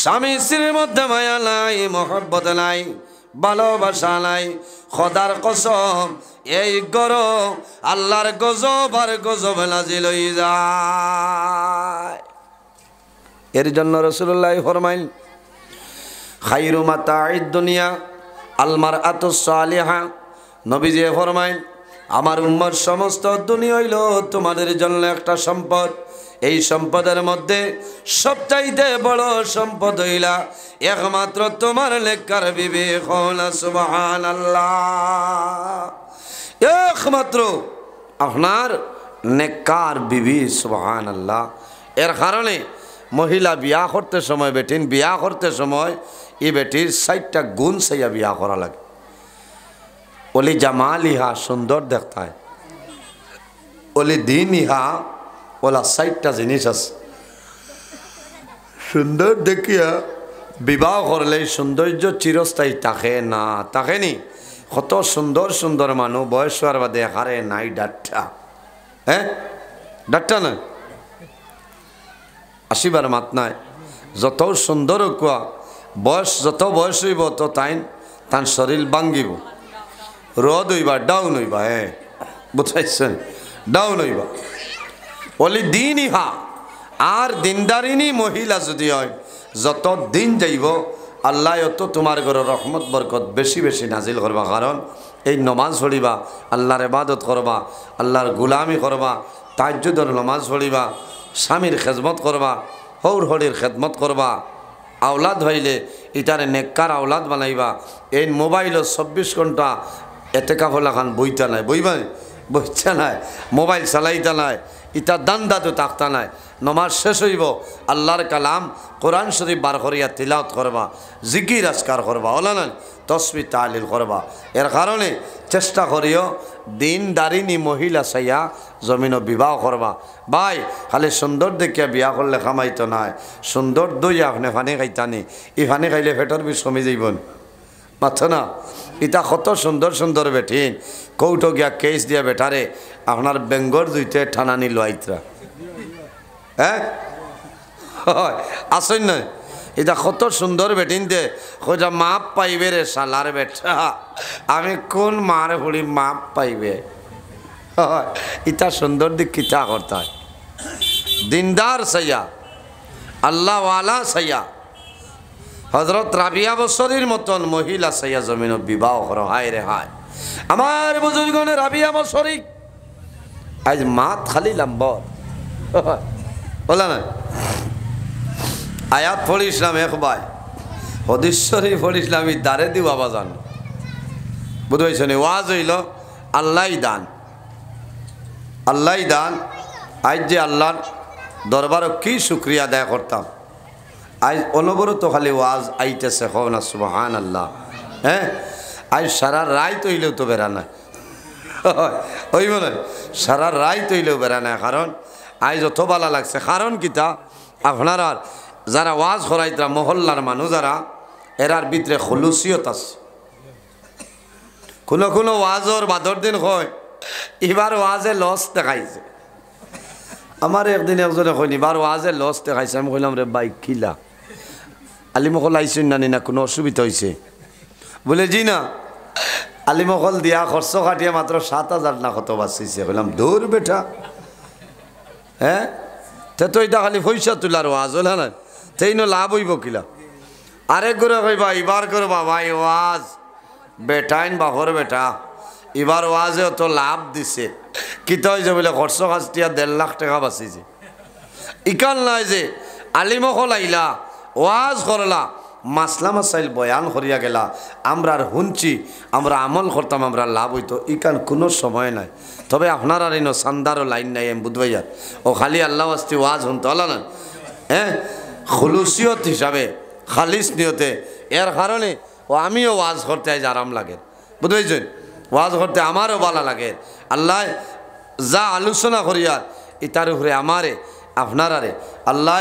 স্বামী স্ত্রীর মধ্যে মায়া নাই, মহব্বত নাই, ভালোবাসা নাই। খোদার কসম এই গরো আল্লাহর গজব আর গজব নাজিল হয়ে যায়। এর জন্য রাসূলুল্লাহ ফরমাইল খায়রু মাতাঈদ দুনিয়া আল মারআতুস সালিহা। নবীজি ফরমাইল আমার উম্মত সমস্ত দুনিয়া হইল তোমাদের জন্য একটা সম্পদ। এই সম্পদের মধ্যে সবচাইতে বড় সম্পদ হইলা একমাত্র তোমার নেককার বিবি। সুবহানাল্লাহ। একমাত্র আপনার নেককার বিবি। সুবহানাল্লাহ। এর কারণে মহিলা বিয়া করতে সময় বেটিন বিয়া করতে সময় এই বেটির ৬০টা গুণ সাইয়া বিয়া করা লাগে। ওলি জামাল ইহা সুন্দর দেখতে হয়, ওলি দিন ইহা ওলা ৬০টা জিনিস আছে। সুন্দর দেখিয়া বিবাহ করলে সৌন্দর্য চিরস্থায়ী থাকে না, থাকেনি। কত সুন্দর সুন্দর মানুষ বয়স হওয়ার বাদে হারে নাই ডাট্টা। হ্যাঁ ডাট্টা নয়, আসিবার মাত নাই। যত সুন্দর কুয়া বয়স, যত বয়স হইব তো তান শরীর ভাঙ্গিব, রদ হইবা, ডাউন হইবা। হ্যাঁ বুঝাইছেন, ডাউন হইবা। বলি দিন ইহা আর দিনদারিনী মহিলা যদি হয়, যত দিন যাইব আল্লাহ অত তোমার ঘরে রহমত বরকত বেশি বেশি নাজিল করবা। কারণ এই নমাজ পড়িবা, আল্লাহর ইবাদত করবা, আল্লাহর গুলামি করবা, তাহাজ্জুদের নমাজ পড়িবা, স্বামীর খেদমত করবা, হৌর হরির খেদমত করবা। আওলাদ হইলে ইটারে নেককার আওলাদ বানাইবা। এই মোবাইল ২৪ ঘন্টা এতেকাফলা খান বইতা নাই, বইবা বইতা নাই, মোবাইল চালাইতা নাই, ইটা দান্দা তো তাকতা নাই। নমাজ শেষ হইব আল্লাহর কালাম কোরআন শরীফ বার করিয়া তিলাওয়াত করবা, জিকির আজকার করবা, ওলা না তসবিহ তাহলিল করবা। এর কারণে চেষ্টা করিও দিনদারিনী মহিলা চাইয়া জমিনও বিবাহ করবা। ভাই খালি সুন্দর দেখিয়া বিয়া করলে খামাইতো নাই, সুন্দর দই আপনি ফানি খাইতানি, ই ফানি খাইলে পেটর বিষ কমে যাইবন মাথো না। ইটা কত সুন্দর সুন্দর বেঠিন কৌটো গিয়া কেস দিয়া বেটারে আপনার বেঙ্গর দুইতে ঠানানি লোয়াইতরা। হ্যাঁ আসেন নয়, এটা কত সুন্দর বেটিন দে খোঁজা মাপ পাইবে রে শালার বেটা। আমি কোন মার হুড়ি মাপ পাইবে? ইটা সুন্দর দিক কিতা করতে হয়। দিনদার সাইয়া, আল্লাহওয়ালা সাইয়া, হজরত রাবিয়া বছরের মতন মহিলা সাইয়া জমিন বিবাহ করো। হায় রে হায় আমার বুজুর্গনে রাবিয়া বছরী আজ মাত খালি লাম্বর বলা না। আয়াত পড়িসলাম একবার, হদিশ্বরী পড়িসলাম দারে দিব আবাজান বুঝতে নি। ওয়াজ হইল আল্লাহ দান, আল্লাহ দান। আজ যে আল্লাহর দরবারও কি শুক্রিয়া আদায় করতাম। আজ অনবরত খালি ওয়াজ আইতেছে, হো না সুবহানাল্লাহ। হ্যাঁ আজ সারা রায় তৈলেও তো বেড়া নাই, ওই বলে সারা রায় তৈলেও বেড়া নাই। কারণ আজ অত ভালো লাগছে। কারণ কিতা আপনারা যারা ওয়াজ করাইতরা মহল্লার মানুষ যারা, এরার ভিতরে খুলুসিয়ত আছে। কোনো কোনো ওয়াজর বাদর দিন হয় এবার ওয়াজে লস দেখাইছে। আমার একদিন একজনে কইনি এবার ওয়াজে লস দেখাইছে। আমি কইলাম রে বাইক কিলা আলিমকল আইসুন নানি না কোনো অসুবিধা হয়েছে? বলে জি না, আলিমকল দিয়া খরচ কাটিয়ে মাত্র ৭,০০০ না কত বাঁচিয়েছে। বললাম দূর বেটা, হ্যাঁ তে তো এটা খালি পয়সা তোলার ওয়াজ হল না, সেই লাভ হইব কিলা? আরেক করে কইবা এবার করবা ভাই ওয়াজ বেটাইন বাপর বেটা, এবার ওয়াজে তো লাভ দিছে। কিতা হয়েছে বলে খরচ কাটিয়া ১.৫ লাখ টাকা বাঁচিয়েছে। ইকাল নাই যে আলিমকল আইলা ওয়াজ করলা, মাসলা মাসাইল বয়ান করিয়া গেলা, আমরা আর শুনছি, আমরা আমল করতাম, আমরা লাভ হইতো। ইকান কোনো সময় নাই। তবে আপনার আর ইনো সান্দারও লাইন নাই এম বুধবাইয়ার ও খালি আল্লাহ আস্তি ওয়াজ শুনতে হলো না। হ্যাঁ খুলুসিয়ত হিসাবে খালিস নিয়তে, এর কারণে ও আমিও ওয়াজ করতে আজ আরাম লাগে বুঝবেছেন। ওয়াজ করতে আমারও ভালো লাগে। আল্লাহ যা আলোচনা করিয়ার ইতার উপরে আমারে আপনারারে আল্লাহ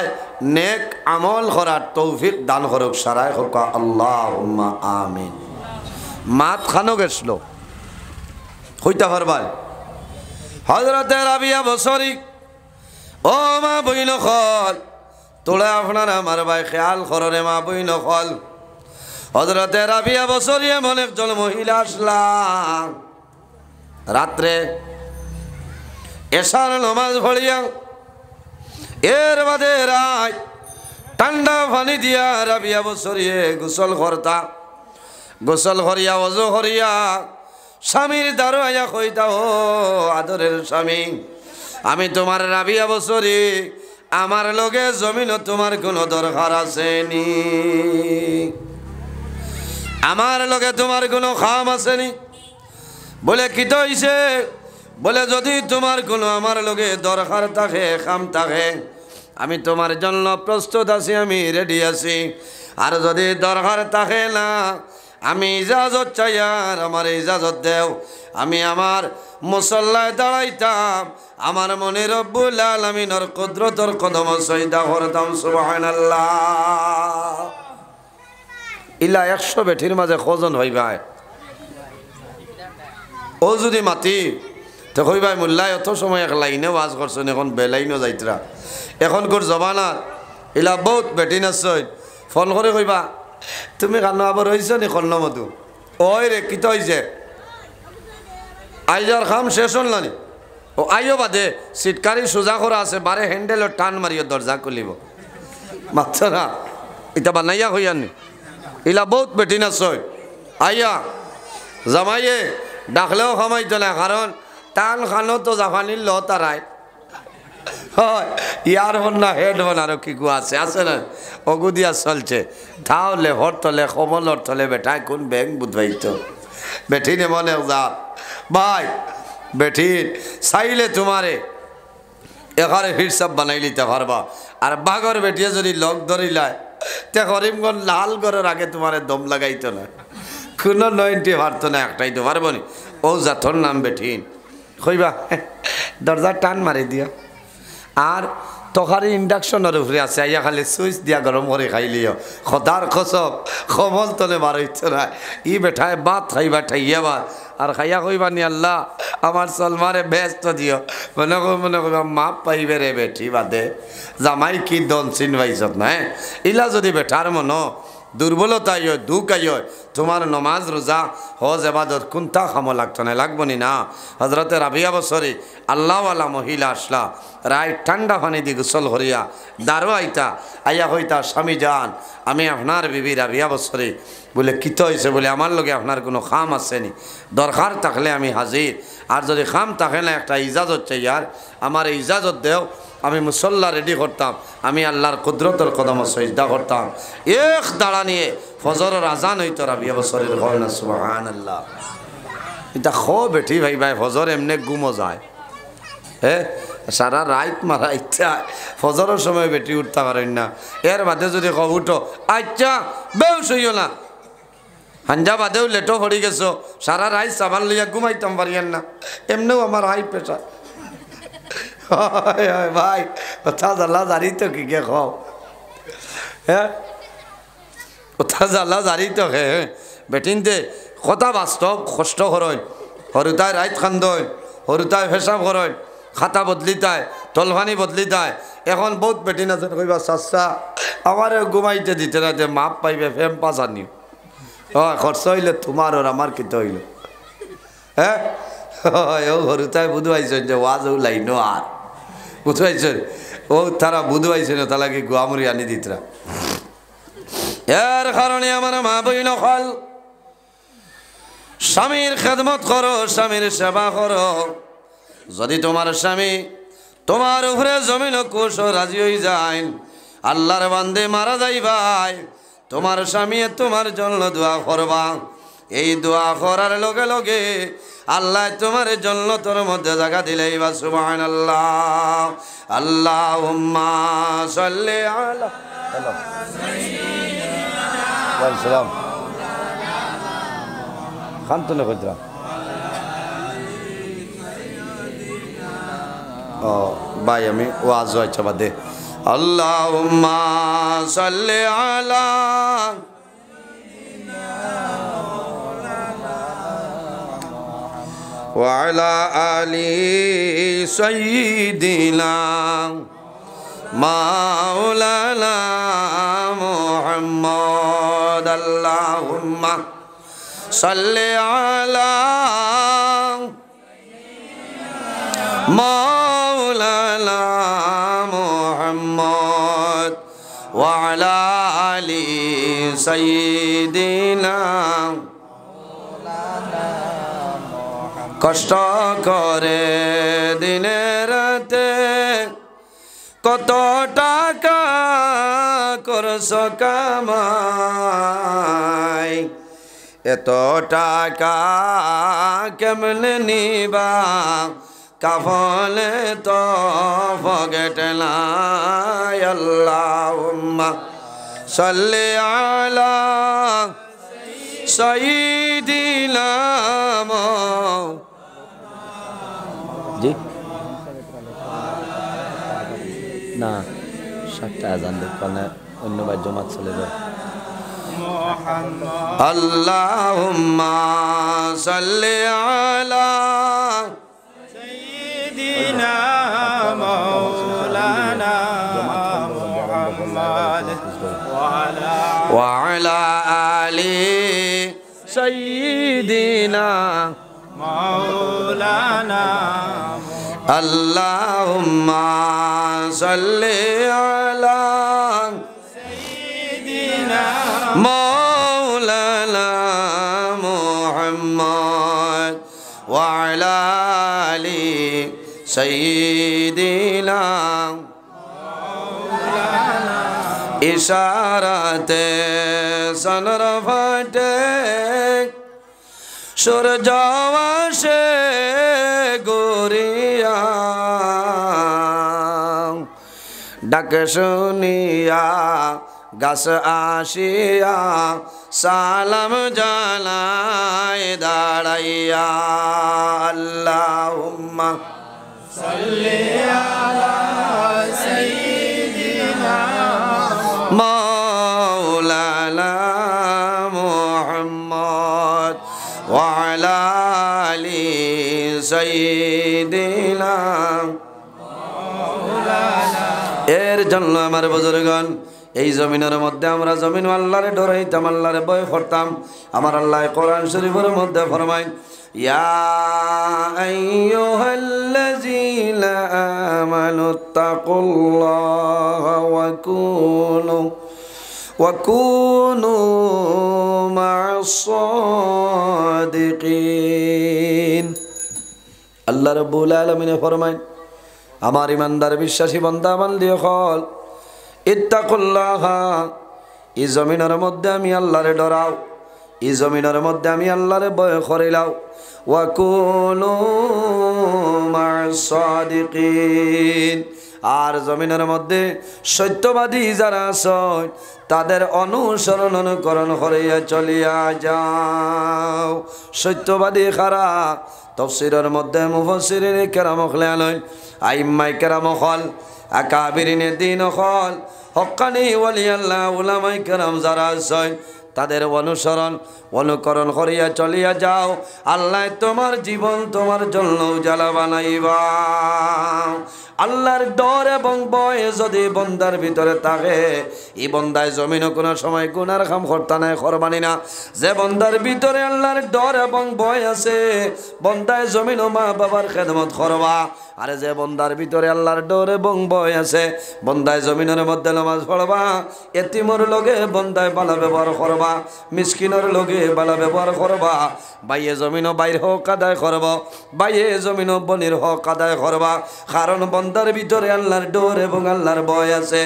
নেক আমল করার তৌফিক দান করুক। সারায় হোক আল্লাহুম্মা আমিন। মাত খানো গেছিল হইতে পারবার হযরতে রাবিয়া বছরী ও মা বইন খল তোলা আপনার আমার ভাই খেয়াল কররে মা বই নকল হযরতে রাবিয়া বছরী এমন একজন মহিলা আসলাম রাত্রে এশার নামাজ পড়িয়া এর বাদে রাত ঠান্ডা পানি দিয়া রাবিয়া বছরিয়ে গোসল করতা গোসল করিয়া ওযু করিয়া স্বামীর দ্বারে আয়া কইতা ও আদরের স্বামী আমি তোমার রাবিয়া বছরী আমার লগে জমিন তোমার কোনো দরকার আছে নি আমার লগে তোমার কোনো খাম আছে নি বলে কি তো হইছে বলে যদি তোমার কোনো আমার লগে দরকার থাকে খাম থাকে আমি তোমার জন্য প্রস্তুত আছি আমি রেডি আছি আর যদি দরকার থাকে না আমি ইজাজত চাই আর আমার ইজাজত দেও আমি আমার মুসল্লায় দাঁড়াইতাম আমার মনে রব্বুল আলামিনের কুদরতের কদম সজদা করতাম সুবহানাল্লাহ ইলা 100 বেঠির মাঝে কজন হইবাই ও যদি মাতি তো কইবাই মোল্লাই অত সময় এক লাইনে ওয়াজ করছেন এখন বেলাইনও যাইতরা এখনকার জমানাত ইলা বহুত বেটিন আছে ফোন করে কইবা তুমি কানো আবার হইছ নি কর্ণ মধু ওই রে কিত হইছে আইজার খাম শেষ হল নানি ও আইও বাদে সিটকারি সোজা করা আছে বারে হ্যান্ডেল টান মারিও দরজা খুলিব মাত্র না এটা বানাইয়া হইয়ানি ইলা বহুত বেটিন আছে আইয়া জামাইয়ে ডাকলেও খামাইতো না কারণ টান খানো তো জাফানির ল তারাই হয় ইয়ারফোন না হেডফোন আরো কি কু আছে না অগুদিয়া চলছে তাহলে হর তলে কমলর তলে বেটায় কোন ব্যাংক বুধবাইতো বেঠিনে মনে যা ভাই বেঠিন চাইলে তোমারে এখানে হিসাব বানাই লিতে পারবা আর বাঘর বেটিয়ে যদি লগ ধরিলায় তে করিমগঞ্জ লাল ঘরের আগে তোমারে দম লাগাইতো না কোনো 90 পারতো না একটাই তো পারবো নি ও জাতর নাম বেঠিন কইবা দরজা টান মারি দিয়া আর তখারি ইন্ডাকশনের উপরে আছে আইয়া খালি সুইচ দিয়া গরম করে খাইলিও খদার খসব কমল তলে মারিত না ই বেঠায় বাত খাইবা ঠাইয়াবা আর খাইয়া কইবা নি আল্লাহ আমার সলমারে ব্যস্ত দিও মনে কইবা মাপ পাইবে রে বেঠি বাদে জামাই কি দন চিন পাইছত না ইলা যদি বেঠার মন দুর্বলতা হয় দুঃখ হয় তোমার নমাজ রোজা হজ এবাদত কোনটা খাম লাগতো না লাগবো নি না হজরতে রাবিয়া বছরী আল্লাহওয়ালা মহিলা আসলা রায় ঠান্ডা পানি দি গোসল করিয়া দারো আইতা আইয়া হইতা স্বামী যান আমি আপনার বিবি রাবিয়া বছরী বলে কিত হয়েছে বলে আমার লগে আপনার কোনো খাম আসেনি দরকার থাকলে আমি হাজির আর যদি খাম থাকে না একটা ইজাজত চাই আর আমার ইজাজত দেও আমি মুসল্লা রেডি করতাম আমি আল্লাহর কুদরতের কদম সজদা করতাম এক দাঁড়া নিয়ে ফজরের আজান হইতো রাবিয়া বছরের হয় না সুবহানাল্লাহ এটা খো বেঠি ভাই ভাই ফজর এমনি গুমো যায় সারা রাত মারা ইচ্ছা ফজরের সময় বেটি উঠতে পারেন না এর বাদে যদি ক উঠো আচ্ছা বেউস হইও না হাঞ্জা বাদেও লেটো পড়ি গেছো সারা রাত সাবান লইয়া ঘুমাইতাম পারিয়েন না এমনিও আমার হাই প্রেশার ভাই কথা জ্বালা জারি তো কি কে খাও হ্যাঁ কথা জ্বালা জারি তো হে বেটিনতে কথা বাস্তব কষ্ট করেন হরুতায় রাইত খান্দন হরুতায় ফেসাব করেন খাতা বদলিতায় তলভানি বদলিতায় এখন বহুত বেটিন আছে কইবা চাচা আমার ঘুমাইতে দিতে না যে মাপ পাইবে ফেম পাস আনিও হয় খরচ হইলে তোমার ওর আমার কিতে হইল হ্যাঁ ও হরুতায় বুধবাইছেন যে ওয়াজ ও লাইনো আর বুঝবাইছেন ও তারা বুধবাইছেন তালাকে গুয়ামুরি আনি দিতরা এর কারণে আমার মা বইন হল স্বামীর খেদমত করো স্বামীর সেবা করো যদি তোমার স্বামী তোমার উপরে জমিন কোষ রাজি হয়ে যায় আল্লাহর বান্দে মারা যাই ভাই তোমার স্বামী তোমার জন্য দোয়া করবা এই দোয়া করার লগে লগে আল্লাহ তোমার জন্য তোর মধ্যে জায়গা দিলেই বা সুবহানাল্লাহ আল্লাহুম্মা সাল্লি আলা সালাম খান্তনে কইতরা ও ভাই আমি ওয়াজ হইছে বাদে আল্লাহুম্মা সাল্লি আলা ওয়া আলা আলি সাইয়্যিদিনা মাওলানা মুহাম্মদ আল্লাহুম্মা সাল্লি আলা মাওলানা মুহাম্মদ ওয়া আলা আলি সাইয়্যিদিনা। কষ্ট করে দিনে রাতে কত টাকা করছো কামাই, এত টাকা কেমনে নিবা, কাফলে তো পকেট নাই। আল্লাহুম্মা সাল্লি আলা সাইয়্যিদিনা। জি না, 7টা আজান দেখলে অন্য বার জমাত চলে যায়। আল্লাহুম্মা সাল্লি আলা সাইয়্যিদিনা মাওলানা মুহাম্মদ ওয়া আলা আলি সাইয়্যিদিনা মাওলানা। আল্লাহুম্মা সাল্লি আলা সাইয়্যিদিনা মাওলানা মুহাম্মদ ওয়া আলা আলি সাইয়্যিদিনা। ইশারাতে সনর ফাটে সূরজ আসে গরিয়া, ডাক শুনিয়া গাছ আসিয়া সালাম জানায় দাঁড়াইয়া। আল্লাহুম্মা সাল্লি আলা সাইয়্যিদিনা মাওলানা মুহাম্মদ ওয়া আলা আলি সাইয়্যিদিনা। এর জন্য আমার বুজুর্গণ, এই জমিনের মধ্যে আমরা জমিন আল্লাহরে ডরাইতাম, আল্লাহরে ভয় করতাম। আমার আল্লাহ কোরআন শরীফের মধ্যে ফরমায়, ইয়া আইয়ুহাল্লাযীনা আমানুত্তাকুল্লাহা ওয়া কুনু মা'আস সাদিকিন। আল্লাহ রাব্বুল আলামিন ফরমায়, আমার ইমানদার বিশ্বাসী বান্দা বান্দি হল, ইত্তাকুল্লাহা, এই জমিনের মধ্যে আমি আল্লাহরে ডরাও, এই জমিনের মধ্যে আমি আল্লাহরে ভয় করিলাও। ওয়া কুনু মা'আস সাদিকিন, আর জমিনের মধ্যে সত্যবাদী যারা আছে তাদের অনুসরণ অনুকরণ করিয়া চলিয়া যাও। সত্যবাদী খারা তাফসীরের মধ্যে মুফাসসিরিন কেরাম খলালয়, আইম্মায়ে কেরাম হল, আকাবিরিনে দ্বীন হল, হক্কানি ওয়ালি আল্লাহ উলামায়ে কেরাম যারা আছে তাদের অনুসরণ অনুকরণ করিয়া চলিয়া যাও। আল্লাহ তোমার জীবন তোমার জন্য উজালা বানাইবা। আল্লাহর ডর এবং ভয় যদি বন্দার ভিতরে থাকে, এই বন্দায় জমিনও কোনো সময় গুনার কাম করতে নাই, করবানি না। যে বন্দার ভিতরে আল্লাহর ডর এবং ভয় আছে, বন্দায় জমিনও মা বাবার খেদমত করবা। আরে যে বন্দার ভিতরে আল্লাহর ডর এবং ভয় আছে, বন্দায় জমিনের মধ্যে নামাজ পড়বা, এতিমর লগে বন্দায় ভালো ব্যবহার করবা, মিসকিনের লগে ভালো ব্যবহার করবা। বাইয়ে জমিনও বাইর হক আদায় করব, বাইয়ে জমিনও বনির হক আদায় করবা। কারণ বন্দার ভিতরে আল্লাহর ডর এবং আল্লাহর ভয় আছে।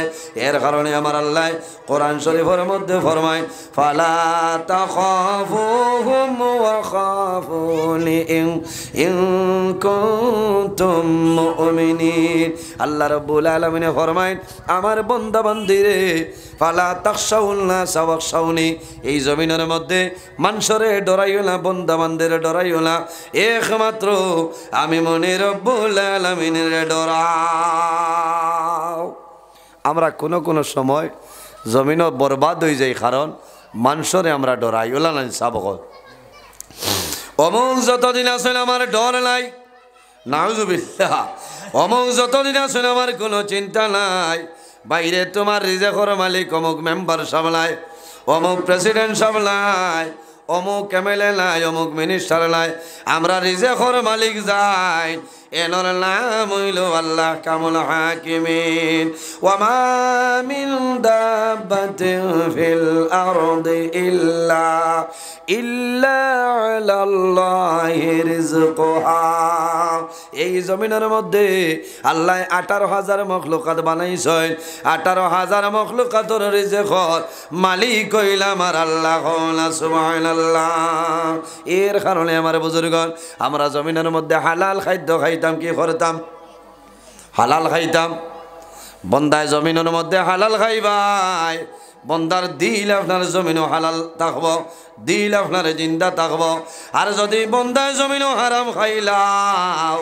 এর কারণে আমার আল্লাহ কোরআন শরীফের মধ্যে ফরমায়, ফালা তাখাফুহুম ওয়া খাফুনি ইন কুনতুম মুমিনিন। আল্লাহ রাব্বুল আলামিন ফরমায়, আমার বান্দা বান্দিরে, ফালা তাখশাউন নাস ওয়াখশাউনি, এই জমিনের মধ্যে মানুষরে ডরাইও না, বান্দা বান্দিরে ডরাইও না, একমাত্র আমি মনে রব্বুল আলামিনের ডরাও। আমরা কোনো সময় জমিনও বরবাদ হয়ে যাই, কারণ মানুষরে আমরা ডরাই ওলা না। সাবক অমুক যতদিন আসলে আমার ডর নাই, নাউজুবিল্লাহ, অমুক যতদিন আসলে আমার কোনো চিন্তা নাই, বাইরে তোমার রিজেকর মালিক অমুক মেম্বার সামলায়, অমুক প্রেসিডেন্ট সামলায়, অমুক এমএলএ নাই, অমুক মিনিস্টার নাই, আমরা রিজেকর মালিক যাই, এনর নাম হইল আল্লাহ কামুল হাকিমিন। ওয়ামা মিন দাব্বাতিন ফিল আরদি ইল্লা আলাল্লাহি রিজকুহা। এই জমিনের মধ্যে আল্লাহ 18,000 মখলুকাত বানাইছেন। 18,000 মখলুকাতর রিজেকর মালিক হইলাম আর আল্লাহ। সুবহানাল্লাহ। এর কারণে আমার বুজুর্গণ, আমরা জমিনের মধ্যে হালাল খাদ্য খাইতাম, কি করতাম? হালাল খাইতাম। বন্দায় জমিনের মধ্যে হালাল খাইবাই, বন্দার দিল আপনার জমিনও হালাল থাকবো, দিল আপনার জিন্দা থাকবো। আর যদি বন্দায় জমিনও হারাম খাইলাও,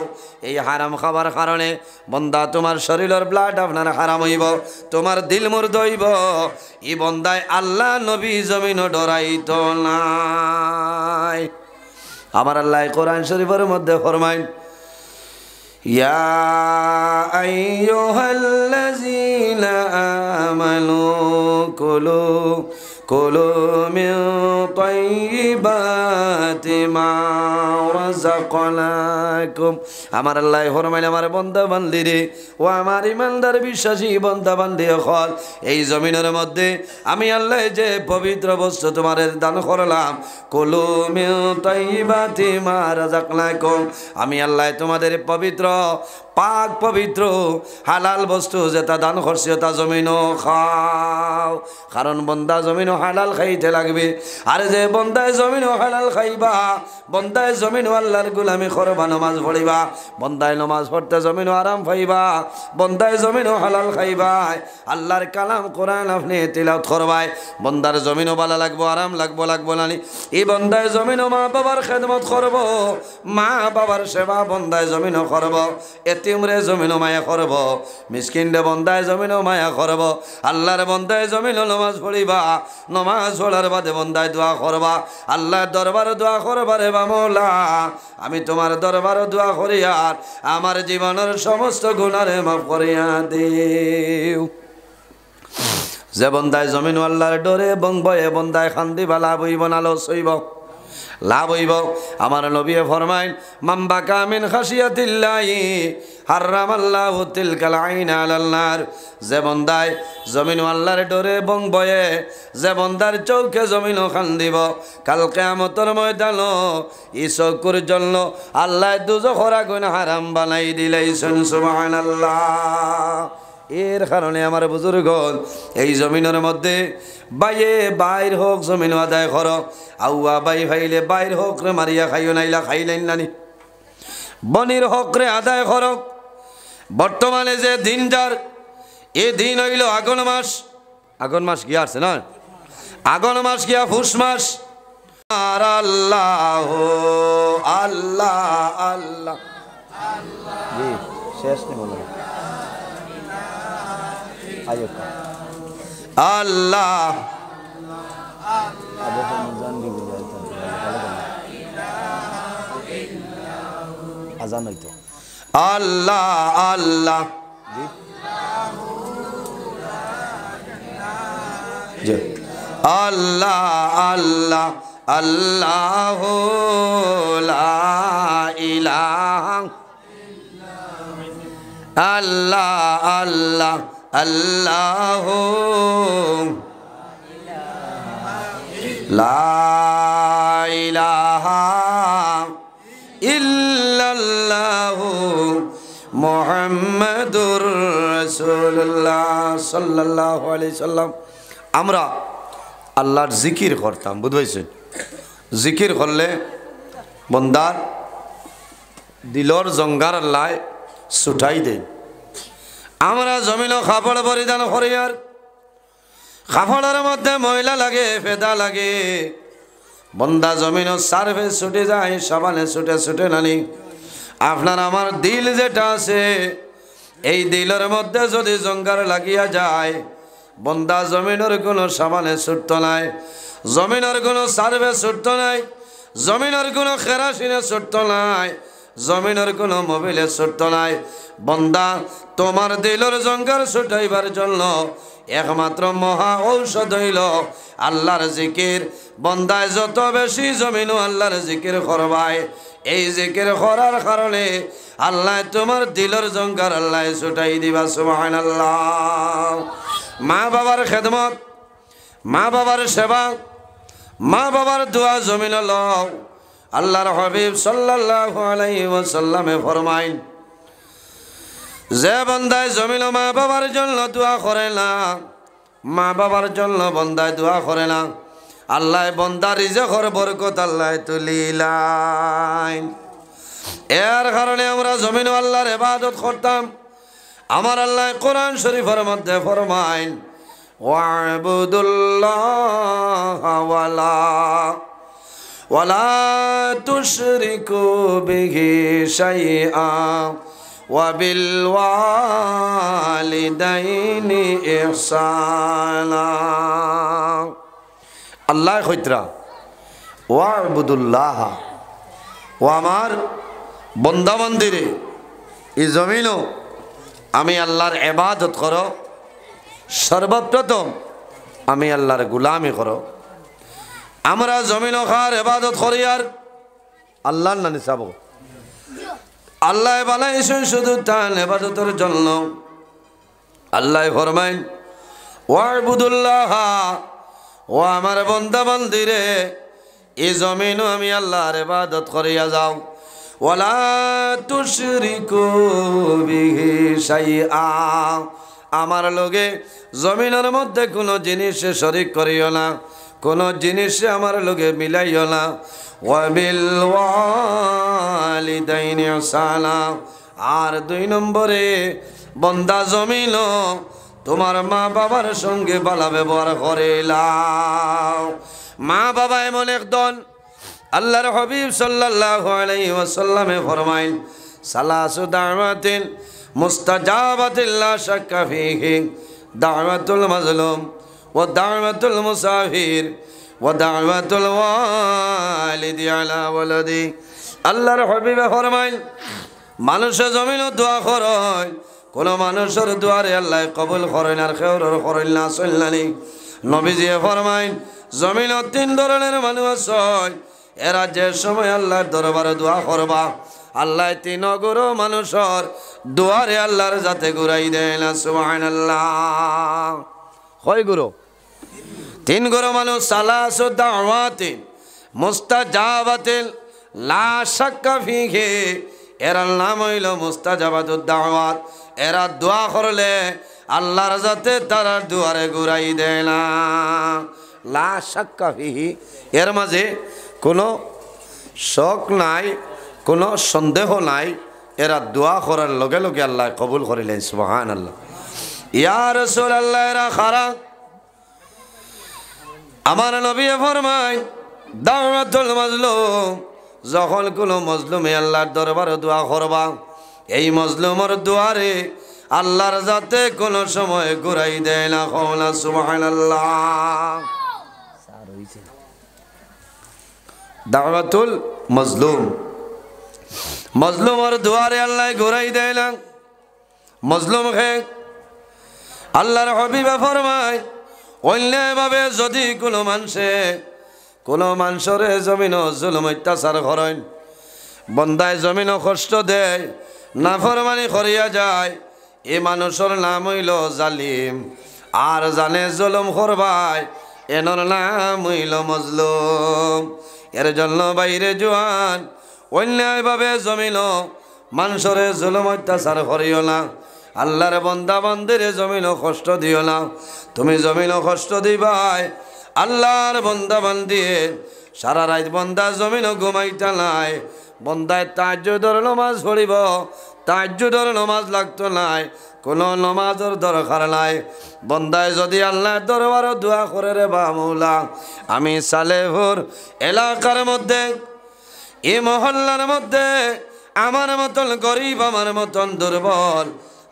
এই হারাম খাবার কারণে বন্দা তোমার শরীরের ব্লাড আপনার হারাম হইব, তোমার দিল মুর্দ হইব। এই বন্দায় আল্লাহ নবী জমিনও ডরাইতো নাই। আমার আল্লাহ কোরআন শরীফের মধ্যে ফরমাইন, ইয়া আইয়ুহাল্লাযীনা আমানু কুলু মিন তাইয়্যিবাতি মা রাযাকনাকুম। আমার আল্লাহ ফরমাইল, আমার বান্দা বান্দিরে, ও আমার ইমানদার বিশ্বাসী বান্দা বান্দি হল, এই জমিনের মধ্যে আমি আল্লাহ যে পবিত্র বস্তু তোমাদের দান করলাম, কুলু মিন তাইয়্যিবাতি মা রাযাকনাকুম, আমি আল্লাহ তোমাদের পবিত্র পাক পবিত্র হালাল বস্তু যেটা দান করছি তা জমিনও খাও। কারণ বন্দা জমিনও হালাল খাইতে লাগবে। আর যে বন্দায় জমিনও হালাল খাইবা, বন্দায় জমিনও আল্লাহর গুলামি করবা, নমাজ পড়িবা, বন্দায় নমাজ পড়তে জমিনও আরাম পাইবা, বন্দায় জমিনও হালাল খাইবা, আল্লাহর কালাম কোরআন আপনি তিলাওয়াত করবাই, বন্দার জমিনও ভালো লাগবো, আরাম লাগবো নানি। এই বন্দায় জমিনও মা বাবার খেদমত করব, মা বাবার সেবা বন্দায় জমিনও করব, এতিমরে জমিনও মায়া করব, মিসকিনরে বন্দায় জমিনও মায়া করব। আল্লাহর বন্দায় জমিনও নমাজ পড়িবা, নমাজ পড়ার বাদে বন্দায় দোয়া করবা, আল্লাহর দরবার দোয়া করবা, রে বামলা আমি তোমার দরবার দোয়া করি আর আমার জীবনের সমস্ত গুনারে মাফ করিয়া দিও। যে বন্দায় জমিন আল্লাহর ডরে এবং ভয়ে বন্দায় খান্দিবা, লাভ হইব না লস হইব? লাভ হইব। আমার নবী ফরমাইন, মাম্বাকা মিন খাশিয়াতিল্লাহি হারামাল্লাহু তিলকাল আইনা আলাল নার। যে বন্দায় জমিন আল্লাহর ডরে এবং ভয়ে, যে বন্দার চৌকে জমিনও খান্দিব, কাল কিয়ামতের ময়দানো এই চৌকুর জন্য আল্লাহ দুজখের আগুন হারাম বানাই দিলাইছেন। সুবহানাল্লাহ। এর কারণে আমার বুজুর্গ, এই জমিনের মধ্যে বাইয়ে বাইর হোক জমিন আদায় কর, আউয়া বাই ভাইলে বাইর হোক রে মারিয়া খাইও নাইলা খাইলেন নানি, বনির হক রে আদায় কর। বর্তমানে যে দিন যার, এ দিন হইল আগুন মাস। আগুন মাস গিয়া আছে না, আগুন মাস গিয়া ফুস মাস। আর আল্লাহ আল্লাহ আল্লাহ জি শেষ নেই বলো আল্লাহ আজান হইতো আল্লাহ আল্লাহ আল্লাহ আল্লাহ আল্লাহ লা ইলাহা আল্লাহ আল্লাহ আল্লাহ লা ইলাহা ইল্লাল্লাহ মুহাম্মাদুর রাসূলুল্লাহ সাল্লাল্লাহু আলাইহি সাল্লাম। আমরা আল্লাহর জিকির করতাম, বুঝবাইছেন? জিকির করলে বন্দার দিলর জঙ্গার আল্লাহ ছুটাই দেন। আমরা জমিনও কাপড় পরিধান করি, আর কাপড়ের মধ্যে ময়লা লাগে, ফেদা লাগে, বন্দা জমিনও সার্ভে ছুটে যায়, সাবানে ছুটে ছুটে নানি। আপনার আমার দিল যেটা আছে, এই দিলের মধ্যে যদি জঙ্গার লাগিয়া যায়, বন্দা জমিনের কোনো সাবানে ছুটত নাই, জমিনের কোনো সার্ভে ছুটত নাই, জমিনের কোনো কেরাসিনে ছুটত নাই, জমিনের কোনো মোবিলে ছুটত নাই। বন্দা তোমার দিলের জঙ্গার ছুটাইবার জন্য একমাত্র মহা ঔষধ হইল আল্লাহর জিকির। বন্দায় যত বেশি জমিনও আল্লাহর জিকির করবাই, এই জিকির করার কারণে আল্লাহ তোমার দিলের জঙ্গার আল্লাহ ছুটাই দিবা। সুবহানাল্লাহ। মা বাবার খেদমত, মা বাবার সেবা, মা বাবার দোয়া জমিন লও। আল্লাহর হাবিব সাল্লাল্লাহু আলাইহি ওয়াসাল্লামে ফরমাইন, যে বান্দায় জমিন মা বাবার জন্য দোয়া করে না, মা বাবার জন্য বান্দায় দোয়া করে না, আল্লাহ বান্দার রিজকের বরকত আল্লাহ তুলিলাই। এর কারণে আমরা জমিন আল্লাহর ইবাদত করতাম। আমার আল্লাহ কোরআন শরীফের মধ্যে ফরমাইন, ওয়া'বুদুল্লাহা ওয়ালা তুশরিকু বিহি শাইআ ওয়া বিল ওয়ালিদাইনি ইহসানা। আল্লাহ কইতরা ওয়া'বুদুল্লাহ, ও আমার বন্দা বান্দিরে এই জমিনও আমি আল্লাহর ইবাদত করো। সর্বপ্রথম আমি আল্লাহর গোলামি করো। আমরা জমিন খার ইবাদত করি আর আল্লাহর নামে চাব। আল্লাহ বানাইছেন শুধু তার ইবাদতের জন্য। আল্লাহ ফরমাইন, ওয়া'বুদুল্লাহ, ও আমার বান্দা বান্দিরে এই জমিনও আমি আল্লাহর ইবাদত করিয়া যাও। ওয়ালা তুশরিকু বিহি শাইআ, আমার লগে জমিনের মধ্যে কোনো জিনিসে শরীক করিও না, কোনো জিনিসে আমার লগে মিলাইও না। ওয়া বিল ওয়ালিদাইনি ইহসানা, আর 2 নম্বরে বন্দা জমিন তোমার মা বাবার সঙ্গে ভালো ব্যবহার করিলাও। মা বাবা এমন একজন, আল্লাহর হাবিব সাল্লাল্লাহু আলাইহি ওয়াসাল্লামে ফরমাইন, সালাসু দাওয়াতিন মুস্তাজাবাতিন লা শাক্কা ফীহি, দাওয়াতুল মাজলুম ওয়া দাওয়াতুল মুসাফির ওয়া দাওয়াতুল ওয়ালিদি আলা ওয়ালাদি। আল্লাহর হাবিব ফরমাইন, মানুষের জমিনও দোয়া করে, কোন মানুষের দোয়ারে আল্লাহ কবুল করেন আর খেউরের করেন না চললানি। নবীজি ফরমাইন, জমিনও 3 ধরনের মানুষ আছে, এরা যে সময় আল্লাহর দরবারে দোয়া করবা, আল্লাহ 3 গুরু মানুষের দোয়ারে আল্লাহর যাতে ঘুরাই দেয় না। সুবহানাল্লাহ। কয় গুরু? 3 গুরু মানুষ। সালাসু দাওয়াতিন মুস্তাজাবাতিন লা শাক্কা ফীহি, এর নাম হইল মুস্তাজাবাতুদ দাওয়াত। এরা দোয়া করলে আল্লাহর যাতে তারা দুয়ারে ঘুরাই দেয় না। লা শাক্কা ফীহি, এর মাঝে কোনো শক নাই, কোনো সন্দেহ নাই, এরা দোয়া করার লগে লগে আল্লাহ কবুল করিলেন। সুবহানাল্লাহ। ইয়া রাসূলুল্লাহ, এরা খারা। আমার নবী ফরমায়, দাওয়াতুল মাজলুম, যখন কোনো মজলুমে আল্লাহর দরবারে দোয়া করবা, এই মজলুমের দুয়ারে আল্লাহর যাতে কোনো সময় ঘুরাই দেয় না। কওলা সুবহানাল্লাহ। দাওয়াতুল মজলুম, মজলুমের দুয়ারে আল্লাহ ঘুরাই দেয় না। মজলুম হে আল্লাহর হাবিব ফরমায়, অন্যায়ভাবে যদি কোনো মানুষের জমিন জুলুম অত্যাচার করেন, বন্দায় জমিন কষ্ট দেয়, নাফরমানি করিয়া যায়, এ মানুষের নাম হইল জালিম। আর জানে জুলুম করবাই, এনর নাম হইল মজলুম। এর জন্য বাইরে জোয়ান, অন্যায়ভাবে জমিন মানুষের জুলুম অত্যাচার করিও না। আল্লাহর বন্দা বান্দিরে জমিন কষ্ট দিও না। তুমি জমিন কষ্ট দিবাই, আল্লাহর বন্দা বান্দিয়ে সারা রাত বন্দা জমিন ঘুমাইতা নাই। বন্দায় তাহাজ্জুদের নামাজ পড়িব, তাহাজ্জুদের নামাজ লাগতো নাই, কোনো নামাজের দরকার নাই। বন্দায় যদি আল্লাহর দরবারে দোয়া করে, রে বা মৌলা, আমি সালেহপুর এলাকার মধ্যে, এই মহল্লার মধ্যে আমার মতন গরিব, আমার মতন দুর্বল,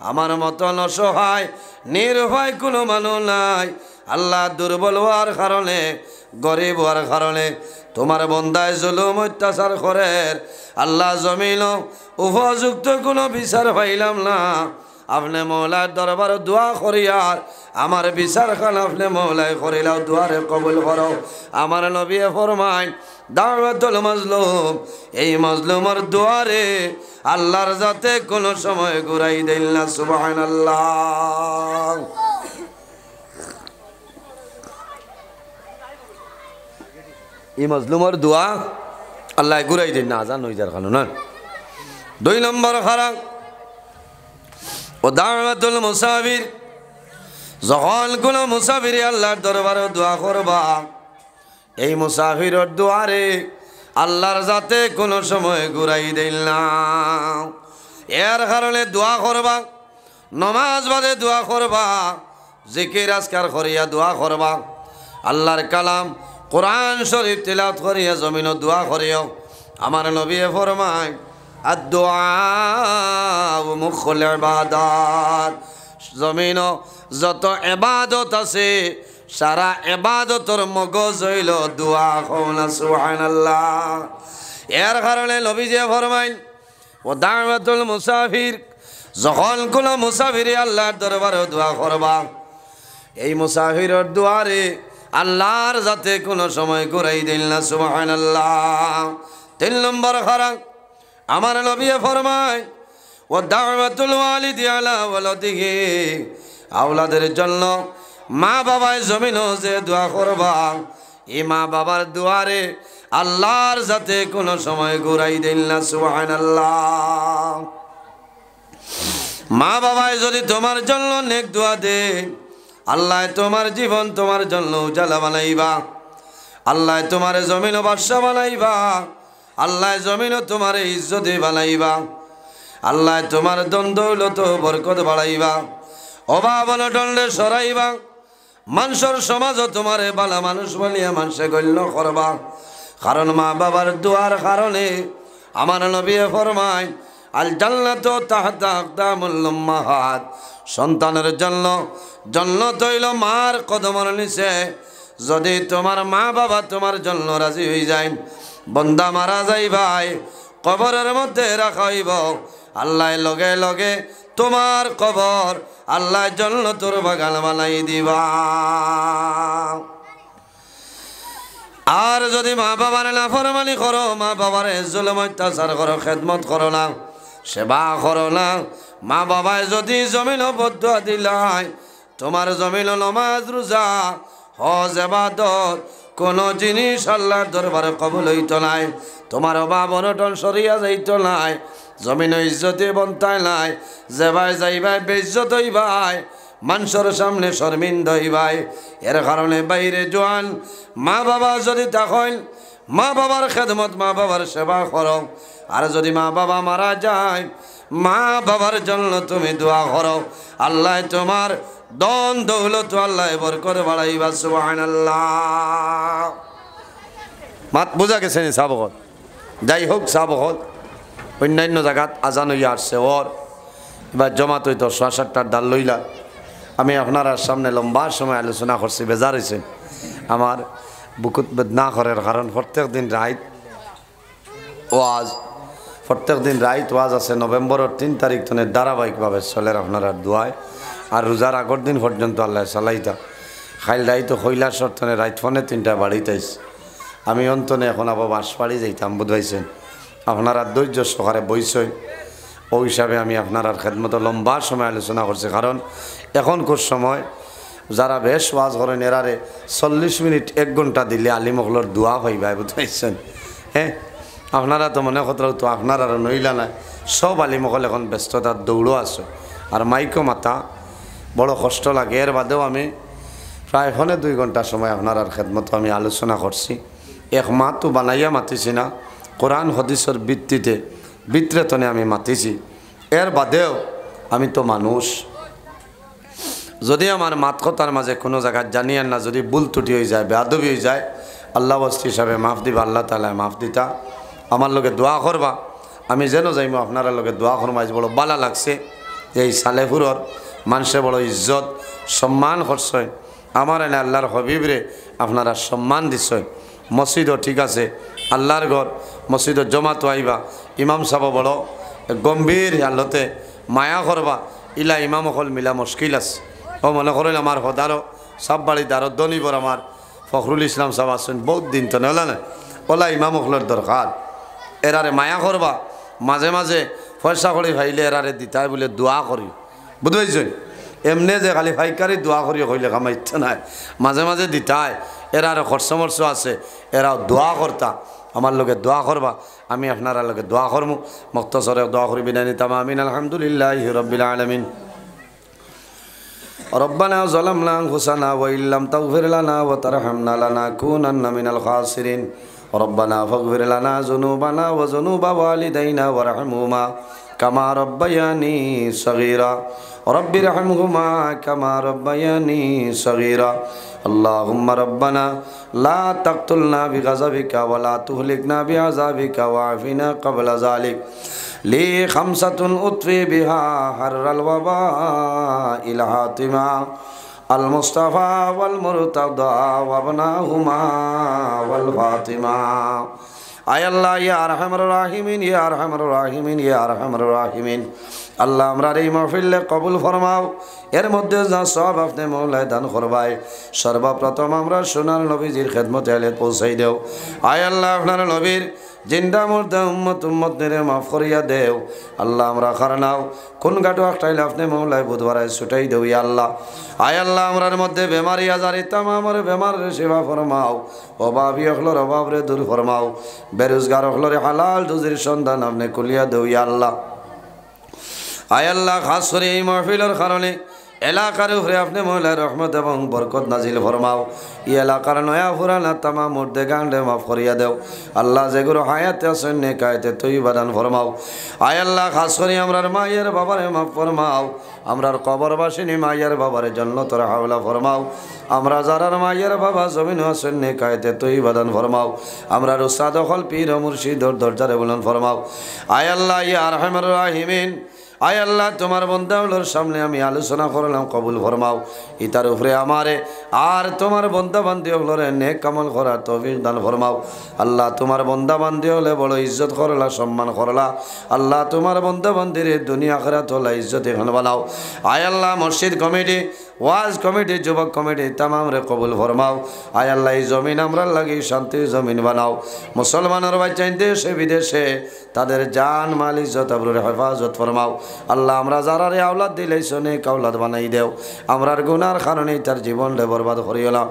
আমার মতন অসহায় নির্ভয় কোনো মানুষ নাই। আল্লাহ দুর্বল হওয়ার কারণে, গরিব হওয়ার কারণে তোমার বন্দায় জুলুম অত্যাচার করে। আল্লাহ জমিন উপযুক্ত কোনো বিচার পাইলাম না। আপনি মৌলার দরবার দোয়া করিয়ার আমার বিচার খান আপনি মৌলায় করিলাও, দুয়ারে কবুল করো। আমার নবী ফরমায় দাওয়াতুল মাজলুম, এই মাজলুমের দুয়ারে আল্লাহর যাতে কোনো সময় ঘুরাই দেন না। সুবহানাল্লাহ। এই মাজলুমের দোয়া আল্লাহ ঘুরাই দেন না, আজান হয়ে যার কারণ না। 2 নম্বর খারাপ ও দাওয়াতুল মুসাফির, যখন কোনো মুসাফির আল্লাহর দরবারে দোয়া করবা, এই মুসাফিরের দুয়ারে আল্লাহর যাতে কোনো সময় ঘুরাই দেন না। এর কারণে দোয়া করবা, নমাজ বাদে দোয়া করবা, জিকির আজকার করিয়া দোয়া করবা, আল্লাহর কালাম কোরআন শরীফ তিলাওয়াত করিয়া জমিন দোয়া করিও। আমার নবী ফরমায় আদ-দুআ মুখুল ইবাদাত, জমিন যত ইবাদত আছে সারা ইবাদতর মগজ হইল দোয়া। কওনা সুবহানাল্লাহ। এর কারণে নবীজি ফরমাইন ও দাওয়াতুল মুসাফির, যখন কোন মুসাফির আল্লাহর দরবারে দোয়া করবা, এই মুসাফিরের দুয়ারে আল্লাহর যাতে কোনো সময় ঘুরাই দিল না। সুবহানাল্লাহ। 3 নম্বর খারাপ আমার নবী ফরমায় ও দাওয়াতুল ওয়ালিদি আলা ওয়ালাদিহি, আওলাদের জন্য মা বাবায় জমিনও যে দোয়া করবা, এই মা বাবার দুয়ারে আল্লাহর যাতে কোনো সময় ঘুরাই দিল না। সুবহানাল্লাহ। মা বাবায় যদি তোমার জন্য নেক দোয়া দে, আল্লাহ তোমার জীবন তোমার জন্য উজালা বানাইবা, আল্লাহ তোমার জমিন বাদশা বানাইবা, আল্লাহ জমিন তোমার ইজ্জতে বানাইবা, আল্লাহ তোমার ধন দৌলত বরকত বাড়াইবা, অভাব অনটনে সরাইবা, মানুষের সমাজও তোমারে বালা মানুষ বলিয়া মানুষে গণ্য করবা। কারণ মা বাবার দোয়ার কারণে আমার নবী ফরমায় আল জান্নাতু তাহতা আকদামুল উম্মাহাত, সন্তানের জন্য জান্নাত হইল মার কদমের নিচে। যদি তোমার মা বাবা তোমার জন্য রাজি হয়ে যায়, বন্দা মারা যাই ভাই কবরের মধ্যে রাখা হইব, আল্লাহ লগে লগে তোমার কবর আল্লাহ জান্নাতুর বাগান বানাই দিবা। আর যদি মা বাবার নাফরমানি করো, মা বাবার জুলুম অত্যাচার করো, খেদমত করো না, সেবা করো না, মা বাবায় যদি জমিন বদুয়া দিলাই, তোমার জমিন নমাজ রোজা হজ ইবাদত কোনো জিনিস আল্লাহর দরবারে কবুল হইতো নাই, তোমার অভাব অনটন সরিয়া যাইতো নাই, জমিন ইজ্জতে বন্তায় নাই, যেবাই যাইবাই বেইজ্জত হইবাই, মানুষের সামনে শর্মিন্দ হইবাই। এর কারণে বাইরে জোয়ান মা বাবা যদি তখন মা বাবার খেদমত মা বাবার সেবা করো। আর যদি মা বাবা মারা যায়, মা বাবার জন্য তুমি দোয়া করো, আল্লাহ তোমার ধন দৌলত আল্লাহ বরকত বাড়াইবা। সুবহানাল্লাহ। মাত বোঝা গেছে নি সাবকত? যাই হোক, সাবকত অন্যান্য জায়গাত আজান হইয়া আসছে, ওর এবার জমাত হইতো 6-7টার ডাল লইলা। আমি আপনার সামনে লম্বা সময় আলোচনা করছি, বেজার হয়েছে আমার বুকুত বেদনা করার কারণ প্রত্যেক দিন রাইত ওয়াজ, প্রত্যেক দিন রাইত ওয়াজ আছে। নভেম্বরের 3 তারিখ তনে ধারাবাহিকভাবে চলের আপনার দোয়ায়, আর রোজার আগর দিন পর্যন্ত আল্লাহ চালাইতা। খাইল রাইত কৈলাস তনে রাইত ফোনে 3টা বাড়িতেইস। আমি অন্তনে এখন আবার বাঁশবাড়ি যাইতাম বুঝাইছেন, আপনারা ধৈর্য সহকারে বইসই। ওই হিসাবে আমি আপনার খেদমত লম্বা সময় আলোচনা করছি, কারণ এখনকার সময় যারা বেশ ওয়াজ করেন এরারে 40 মিনিট 1 ঘন্টা দিলে আলিমকলর দোয়া হইবাই বুঝাইছেন। হ্যাঁ, আপনারা তো মনে কথা তো আপনার আর নইলা নাই, সব আলিমকল এখন ব্যস্ততার দৌড়ও আছে, আর মাইকও মাতা বড় কষ্ট লাগে। এর বাদেও আমি প্রায় 1.5-2 ঘন্টা সময় আপনার খেদমত আমি আলোচনা করছি। 1 মাহ তো বানাইয়া মাতিছি না, কোরআন হাদিসের বিতরেতনে আমি মাতিছি। এর বাদেও আমি তো মানুষ, যদি আমার মাত কথার মাঝে কোনো জায়গায় জানিয়েন না, যদি ভুল ত্রুটি হয়ে যায়, বেয়াদবি হয়ে যায়, আল্লাহ বস্তি হিসাবে মাফ দিবা, আল্লাহ তাআলা মাফ দিতা। আমার লগে দোয়া করবা, আমি যেন যাইমো আপনার লগে দোয়া করবো। আজ বড় বালা লাগছে, যে এই সালেপুরর মানুষে বড় ইজ্জত সম্মান করছেন আমার এনে আল্লাহর হবিবরে আপনারা সম্মান দিচ্ছেন মসজিদও ঠিক আছে আল্লাহর ঘর মসজিদত জমাতো আইবা ইমাম সাহেব বড় গম্ভীর আল্লতে মায়া করবা ইলা ইমাম অকল মিলা মুশকিল আছে ও মনে করেন আমার হদারও সব বাড়ি দারো দনিবর আমার ফখরুল ইসলাম সাহেব আসছেন বহুত দিন তো নেলা না ওলা ইমাম অকলের দরকার এরারে মায়া করবা মাঝে মাঝে পয়সা করে ভাইলে এরারে দিতাই বলে দোয়া করি বুঝতে পারছেন এমনি যে খালি ফাইকারি দোয়া করি কইলে কামা ইচ্ছা নাই মাঝে মাঝে দিতাই এরার খরচ মর্চ আছে এরাও দোয়া করতা আমার লোকে দোয়া করবা আমি আপনারা লোকে দোয়া করবো মুক্তসরে দোয়া করি বিনা নিতাম আমিন আলহামদুলিল্লাহ রব্বিল আলামিন ربنا ظلمنا أنفسنا وإن لم تغفر لنا وترحمنا لنكونن من الخاسرين ربنا فاغفر لنا ذنوبنا وذنوب والدينا وارحمهما كما ربياني صغيرا رب ارحمهما كما ربياني صغيرا اللهم ربنا لا تقتلنا بغضبك ولا تهلكنا بعذابك وعافنا قبل ذلك لي خمسة أطفي بها حر الوباء الحاتمة المصطفى والمرتضى وابناهما والفاطمة আয় আল্লাহ ইয়া আরহামার রাহিমিন ইয়া আরহামার রাহিমিন ইয়া আরহামার রাহিমিন আল্লাহ আমরার এই মাহফিলে কবুল ফরমাও এর মধ্যে যা সব আপনি মৌলায় দান করবাই সর্বপ্রথম আমরা সোনার নবীজির খেদমতে আলে পৌঁছাই দেও আয় আল্লাহ আপনার নবীর জিন্দা মুর্দা উম্মত নেরে মাফ করিয়া দেও আল্লাহ আমরা খারানাও কোন গাটো একটাইলে আপনি মৌলায় বুধবারায় ছুটাই দেও ইয়া আল্লাহ আয় আল্লাহ আমরার মধ্যে বেমারি আজারি তামামের বেমারের সেবা ফরমাও অভাবী অখলোর অভাবরে দূর ফরমাও বেরোজগার অখলোরে হালাল রুজির সন্ধান আপনি কুলিয়া দেও ইয়া আল্লাহ আয় আল্লাহ খাস করে এই মাহফিলের কারণে এলাকার উপরে আপনি মহিলার রহমত এবং বরকত নাজিল ফরমাও এই এলাকার নয়া ফুরানা তামা মুর্দে গান্ডে মাফ করিয়া দেও আল্লাহ যেগুলো হায়াতে আছেন নেকায়তে তুই বাদান ফরমাও আয় আল্লাহ খাস করে আমরার মায়ের বাবারে মাফ ফরমাও আমরার কবরবাসিনী মায়ের বাবারে জন্নতর হাওলা ফরমাও আমরা যারার মায়ের বাবা জমিন আছেন নেকায়তে তুই বাদান ফরমাও আমরা উস্তাদ হল পীর মুর্শিদর দরজারে বলুন ফরমাও আয় আল্লাহ ইয়া আরহামার রাহিমিন আয় আল্লাহ তোমার বন্দাগুলোর সামনে আমি আলোচনা করলাম কবুল ফরমাও ইতার উপরে আমারে আর তোমার বন্দা বান্দি হলরে নেক কামল করার তৌফিক দান ফরমাও আল্লাহ তোমার বন্দা বান্দি হলে বড় ইজ্জত করলা সম্মান করলা আল্লাহ তোমার বন্দা বান্দির দুনিয়া আখিরাত হলা ইজ্জত এখন বানাও আয় আল্লাহ মসজিদ কমিটি ওয়াজ কমিটি যুবক কমিটি তামাম রে কবুল ফরমাও আয় আল্লাহ এই জমিন আমরা লাগি শান্তির জমিন বানাও মুসলমানের বাচ্চা দেশে বিদেশে তাদের জান মাল ইজ্জত আবরুর হেফাজত ফরমাও আল্লাহ আমরা যারারে আওলাদ দিলেই শোনে কাউলাদ বানাই দেও আমরার গুনার কারণে তার জীবনটা বরবাদ করিলাম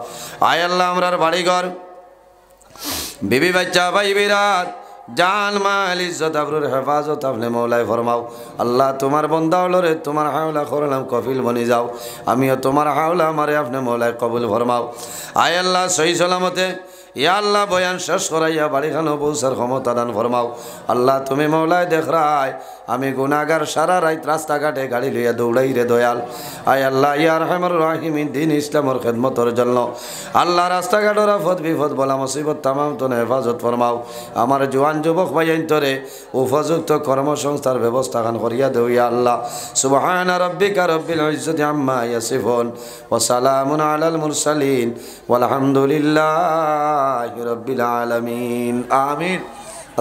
আয় আল্লাহ আমরার বাড়িঘর বিবি বাচ্চা ভাই বিরাট জান মাল ইজ্জত আবরুর হেফাজত আপনি মৌলায় ফরমাও আল্লাহ তোমার বন্দা হলো রে তোমার হাওলা করলাম কফিল বনি যাও আমিও তোমার হাওলা আমারে আপনি মৌলায় কবুল ফরমাও আয় আল্লাহ সহি সালামতে ইয়া আল্লাহ বয়ান শেষ করাইয়া বাড়িখানো পৌঁছার ক্ষমতা দান ফরমাও আল্লাহ তুমি মৌলায় দেখরাই আমি গুনাহগার সারা রাত রাস্তাঘাটে গাড়ি লইয়া দৌড়াই রে দয়াল আয় আল্লাহ ইয়া আরহামার রাহিমিন দিন ইসলামের খেদমতের জন্য আল্লাহ রাস্তাঘাটের আফত বিপদ বলা মুসিবত তামাম তো হেফাজত ফরমাও আমার জোয়ান যুবক ভাইয়ান তোরে উপযুক্ত কর্মসংস্থার ব্যবস্থা খান করিয়া দেও ইয়া আল্লাহ সুবহানা রাব্বিকা রব্বিল ইজ্জতি আম্মা ইয়াসিফুন ওয়া সালামুন আলাল মুরসালিন ওয়ালহামদুলিল্লাহি রাব্বিল আলামিন আমিন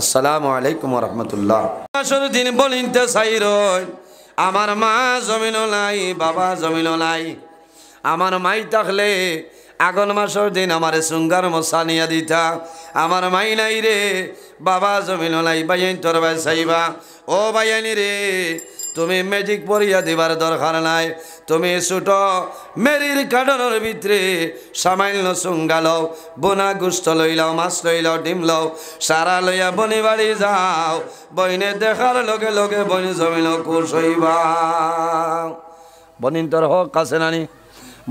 আসসালামু আলাইকুম ওয়া রাহমাতুল্লাহ আসর দিন বলিনতে চাইরই আমার মা জমিনও নাই বাবা জমিনও নাই আমার মাই থাকলে আগন মাসের দিন আমারে সুঙ্গার মশা নিয়া দিতা আমার মাই নাই রে বাবা জমিনও নাই বাইন তোর ভাই চাইবা ও বাইনি রে তুমি ম্যাজিক পরিয়া দিবার দরকার নাই তুমি ছোট মেরির কাডনের ভিতরে সামান্য চুঙ্গা লও বোনা গুস্ত লই লও মাছ লই লও ডিম লও সারা লইয়া বনি বাড়ি যাও বইনে দেখার লগে লগে বনি জমিন কুশ হইবা বনিন তোর হক আছে নানি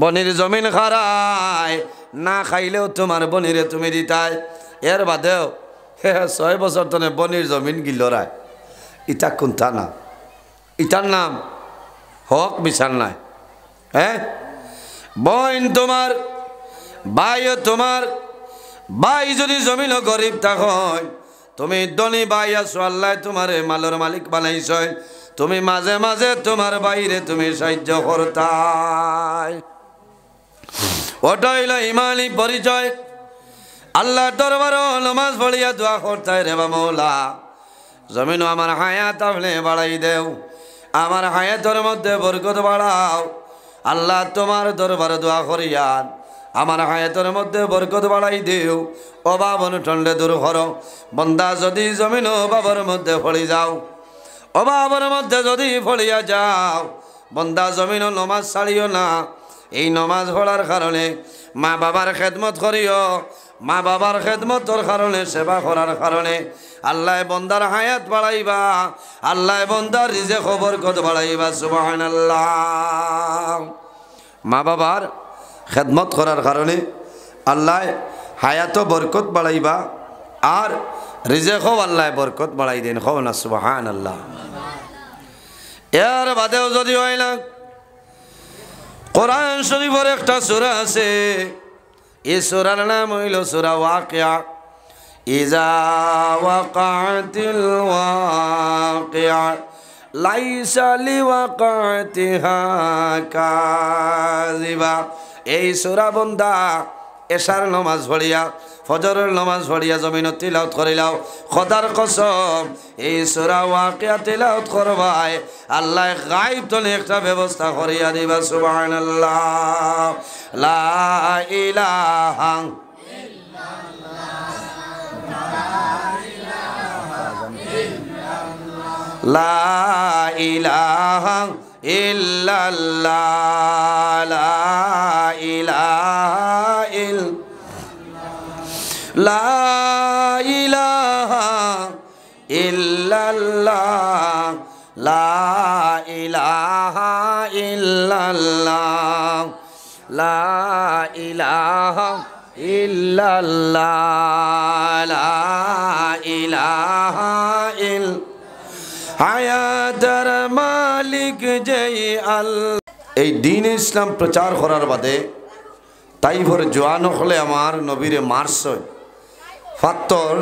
বনির জমিন খারায় না খাইলেও তোমার বনিরে তুমি দিতাই এর বাদেও 6 বছর তনে বনির জমিন গিলরায় ইটা কোনটা না ইটার নাম হক বিচার নাই হ্যাঁ বইন তোমার ভাইও তোমার ভাই যদি জমিন গরিব থাক তুমি ধনী ভাই আছো আল্লাহ তোমারে মালের মালিক বানাইছ তুমি মাঝে মাঝে তোমার বাইরে তুমি সাহায্য করতাই। ওটা হইল ইমানি পরিচয়। আল্লাহর দরবারে নামাজ পড়িয়া দোয়া করতাই, রে মৌলা জমিন আমার হায়াত আপনি বাড়াই দেও, আমার হায়াতের মধ্যে বরকত বাড়াও। আল্লাহ তোমার দরবারে দোয়া করিয়ান আমার হায়াতের মধ্যে বরকত বাড়াই দেও, অভাব অনটনলে দূর করো। বন্দা যদি জমিন অভাবের মধ্যে পড়ে যাও, অভাবের মধ্যে যদি পড়িয়া যাও, বন্দা জমিন নমাজ ছাড়িও না। এই নমাজ পড়ার কারণে মা বাবার খেদমত করিও, মা বাবার খেদমতর কারণে সেবা করার কারণে আল্লাহ বন্দার হায়াত বাড়াইবা, আল্লাহ বন্দার রিজেক বরকত বাড়াইবা। সুবহানাল্লাহ। মা বাবার খেদমত করার কারণে আল্লাহ হায়াত বরকত বাড়াইবা আর রিজেকও আল্লাহ বরকত বাড়াই দেন। হও না সুবহানাল্লাহ। এর বাদেও যদি হয় না, কোরআন শরীফের একটা সূরা আছে, এই সূরার নাম হইল সূরা ওয়াকিয়া। ইজা ওয়াকাতিল ওয়াকিয়া লাইসা লিওয়াকাতিহা কাযিবা। এই সূরা বন্দা এশার নামাজ পড়িয়া ফজরের নামাজ পড়িয়া জমিন তিলাওয়াত করিলাও, খোদার কসম এই সূরা ওয়াকিয়া তিলাওয়াত করবাই আল্লাহ গায়ব তলে একটা ব্যবস্থা করিয়া দিবা। সুবহানাল্লাহ। লা ইলাহা লা ইলাহা ইল্লাল্লাহ, লা ইলাহা লা ইলাহা ইল্লাল্লাহ, লা ইলাহা ইল্লাল্লাহ, লা ইলাহা ইল্লাল্লাহ, লা ইলাহা হায়াতের মালিক যেই আল্লাহ। এই দ্বীন ইসলাম প্রচার করার বাদে তাইফর জোয়ান হলে আমার নবীরে মারছই, ফাত্তর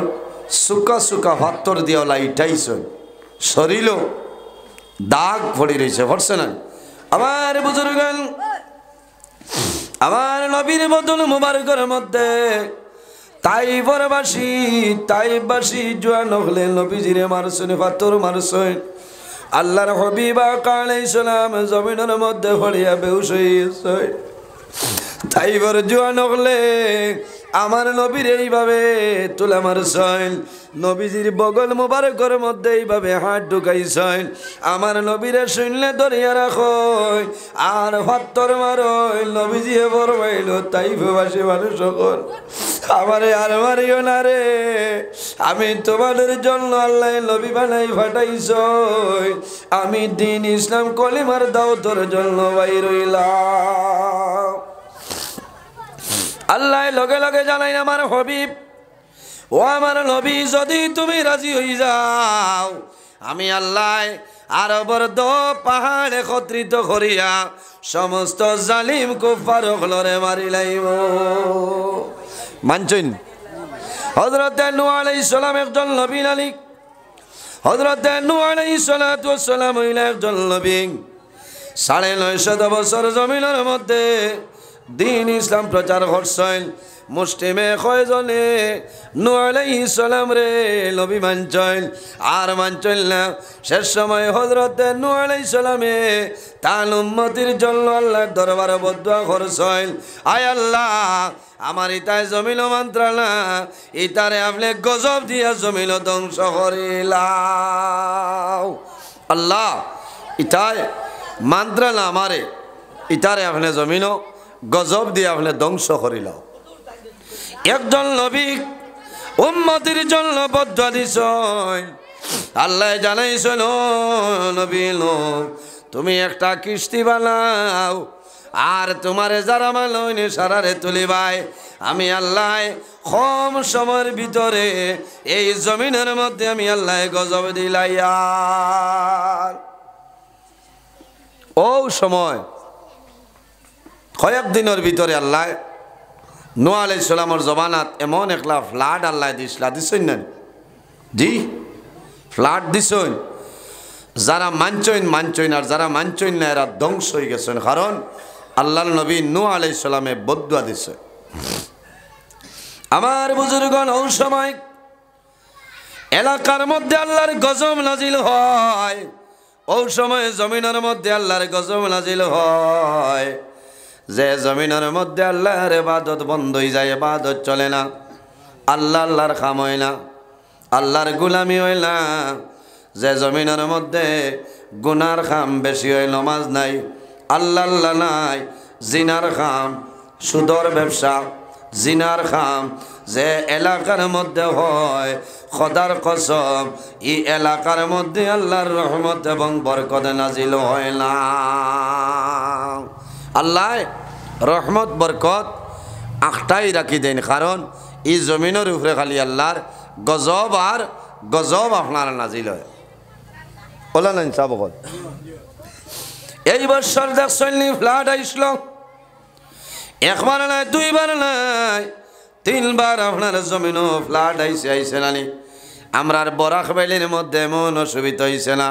সুকা সুকা ফাত্তর দিয়া লাইটাইছই, শরীরও দাগ পড়ি রয়েছে, পড়ছে না? আমার বুজুর্গান আমার নবীর বদল মুবারকের মধ্যে তাইফবাসী জোয়ান হলে নবীজিরে মারছই, ফাত্তর মারছই। আল্লাহর হাবিব আলাইহিস সালাম জমিনের মধ্যে পড়িয়া বেহুশ হইছে। তাইফর জোয়ান হলে আমার নবীর এইভাবে তুলা মারছইন, নবীজির বগল মুবারকের মধ্যে এইভাবে হাত ঢুকাইছইন। আমার নবীরে শুনলে ধরিয়া রাখই আর ফাত্তর মারই। নবীজি বরমাইল তাইফবাসী মানুষ সকল, আমারে আর মারিও না রে, আমি তোমাদের জন্য আল্লাহ নবী বানাই ফাটাইছই, আমি দ্বীন ইসলাম কলিমার দাওয়াতের জন্য বাইর হইলাম। আল্লাহ লগে লগে জানাই আমার হাবিব, ও আমার নবী যদি তুমি রাজি হয়ে যাও, আমি আল্লাহ আরবর দো পাহাড় একত্রিত করিয়া সমস্ত জালিম কুফার হলরে মারি লাইব। মানছেন? হযরত নূহ আলাইহিস সালাম একজন নবী নানি, হযরত নূহ আলাইহিস সালাতু ওয়াস সালাম হইলেন একজন নবী। 950 বছর জমিনের মধ্যে দ্বীন ইসলাম প্রচার করছেন। মুসলিমে কয়জনে নূহ আলাইহিস সালাম রে নবী মানছেন আর মানছেন না। শেষ সময় হযরত নূহ আলাইহিস সালামে তার উম্মতির জন্য আল্লাহর দরবারে বদদুয়া করছেন, আয় আল্লাহ আমার ইতায় জমিন মন্ত্রানা, ইতারে আপনি গজব দিয়া জমিন ধ্বংস করিলাও। আল্লাহ ইতায় মন্ত্রানা আমারে, ইতারে আপনি জমিন গজব দিয়ে আপনি ধ্বংস করিলাও। একজন নবী উম্মতির জন্য বদদুয়া দিছেন। আল্লাহ জানাইছেন, ও নবী তুমি একটা কিস্তি বানাও আর তোমারে যারা মালইনে সারারে তুলিবাই, আমি আল্লাহ কম সময়ের ভিতরে এই জমিনের মধ্যে আমি আল্লাহ গজব দিলাইয়া। ও সময় কয়েকদিনের ভিতরে আল্লাহ নূহ আলাইহিস সালামের জমানাত এমন একলা ফ্লাড আল্লাহ দিছেন না? জি, ফ্লাড দিছেন। যারা মানছইন আর যারা মানছইন না এরা ধ্বংস হয়ে গেছেন। কারণ আল্লাহর নবী নূহ আলাইহিস সালামে বদদুয়া দিছে। আমার বুজুর্গগণ, ওই সময় এলাকার মধ্যে আল্লাহর গজব নাজিল হয়, ওই সময় জমিনের মধ্যে আল্লাহর গজব নাজিল হয়। যে জমিনের মধ্যে আল্লাহর ইবাদত বন্ধ হয়ে যায়, ইবাদত চলে না, আল্লাহর কাম হয় না, আল্লাহর গোলামি হয় না। যে জমিনের মধ্যে গুনার কাম বেশি হয়, নমাজ নাই, আল্লাহ নাই, জিনার কাম, সুদর ব্যবসা, জিনার কাম যে এলাকার মধ্যে হয়, খোদার কসম এই এলাকার মধ্যে আল্লাহর রহমত এবং বরকত নাজিল হয় না। আল্লাহ রহমত বরকত আখটাই রাখি দেন, কারণ এই জমিনের উপরে খালি আল্লাহর গজব আর গজব আপনার নাজিল হয়। ওলা নাই সাবক এই বছর দেখছেন ফ্লাড আইসল, একবার নাই, দুইবার নাই, তিনবার আপনার জমিনও ফ্লাড আইসে নানি। আমরার বরাক বাইলের মধ্যে এমন অসুবিধা হয়েছে না,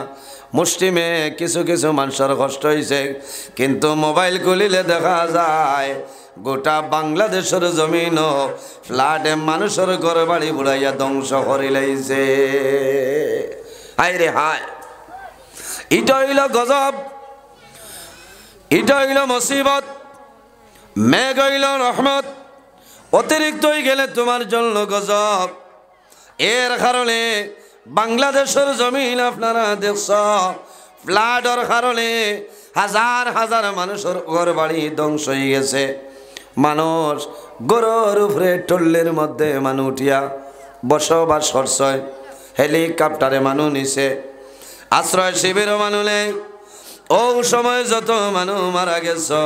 মুসলিমে কিছু কিছু মানুষের কষ্ট হয়েছে, কিন্তু মোবাইল খুলিলে দেখা যায় গোটা বাংলাদেশের জমিনও ফ্লাডে মানুষের ঘর বাড়ি বুড়াইয়া ধ্বংস করে লাইছে। হায় রে হায়, এটা হইল গজব, এটা হইল মুসিবত। মেঘ হইল রহমত, অতিরিক্ত হয়ে গেলে তোমার জন্য গজব। এর কারণে বাংলাদেশের জমিন আপনারা দেখছ ফ্লাডের কারণে হাজার হাজার মানুষের ঘর বাড়ি ধ্বংস হয়ে গেছে। মানুষ গরুর উপরে টল্লের মধ্যে মানুষ উঠিয়া বসবাস করছে, হেলিকপ্টারে মানুষ নিছে, আশ্রয় শিবিরও মানুষ নেই। ও সময় যত মানুষ মারা গেছে,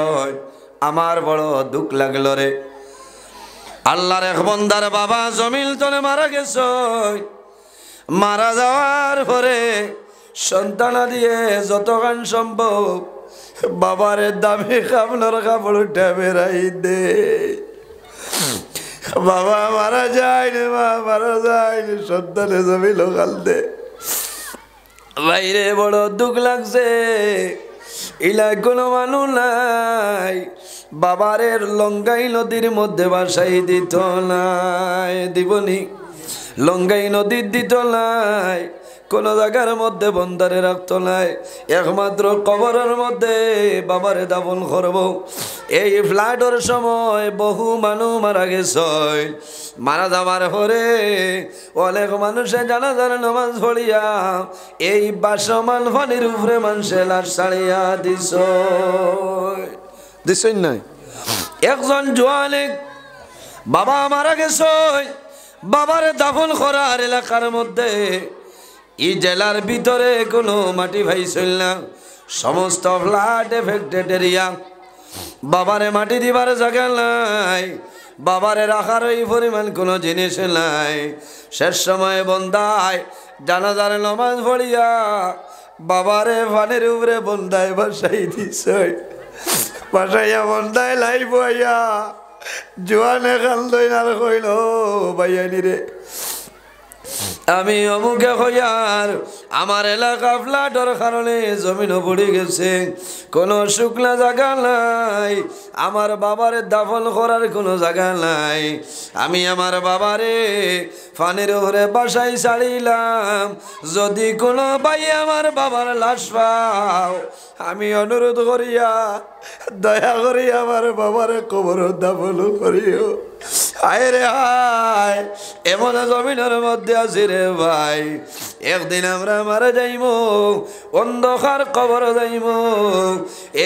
আমার বড় দুঃখ লাগলো রে। আল্লাহর এক বান্দার বাবা জমিন তলে মারা গেছে, মারা যাওয়ার পরে সন্তানা দিয়ে যতখান সম্ভব বাবারে দামি কাপড় কাপড় বেড়াই দে। বাবা মারা যায়নি, মা মারা যায়নি, সন্তানে জমি লোকাল দে। বাইরে বড় দুঃখ লাগছে, ইলাই কোনো মানুষ নাই, বাবারের লঙ্গাই নদীর মধ্যে বাসাই দিত নাই, দিবনি লঙ্গাই নদীর দিত নাই, কোন জায়গার মধ্যে বন্দারে রাখতো নাই, একমাত্র কবরের মধ্যে বাবারে দাফন করব। এই ফ্লাডের সময় বহু মানুষ মারা গেছে, মারা যাবার পরে অনেক মানুষে জানাজার নামাজ পড়িয়া এই বাসমান পানির উপরে মানুষে লাশ ছাড়িয়া দিছ নাই। একজন জোয়ানে বাবা মারা গেছে, বাবারে দাফন করার এলাকার মধ্যে এই জেলার ভিতরে কোনো মাটি ভাইছিল না, সমস্ত ফ্লাড এফেক্টেড এরিয়া। বাবারে মাটি দিবার জায়গা নাই, বাবারে রাখার ওই পরিমাণ কোনো জিনিস নাই। শেষ সময় বন্দায় জানাজার নামাজ পড়িয়া বাবারে পানির উপরে বন্দায় বাসাই দিছ, বাসাইয়া বন্দায় লাই বইয়া জোয়ানে কান্দই না কইল, ভাইয়ানি রে আমি অমুকে হইয়ার আমার এলাকা ফ্লাডের কারণে জমিনও পড়ে গেছে, কোনো শুকনা জায়গা নাই, আমার বাবারে দাফন করার কোনো জায়গা নাই। আমি আমার বাবারে পানির উপরে বাসাই ছাড়িলাম, যদি কোনো ভাই আমার বাবার লাশ পাও আমি অনুরোধ করিয়া দয়া করি আমার বাবারে কবর দাফন করিও। হায় রে হায়, এমন জমিনের মধ্যে আছি রে ভাই, একদিন আমরা মারা যাইব, অন্ধকার কবর যাইব।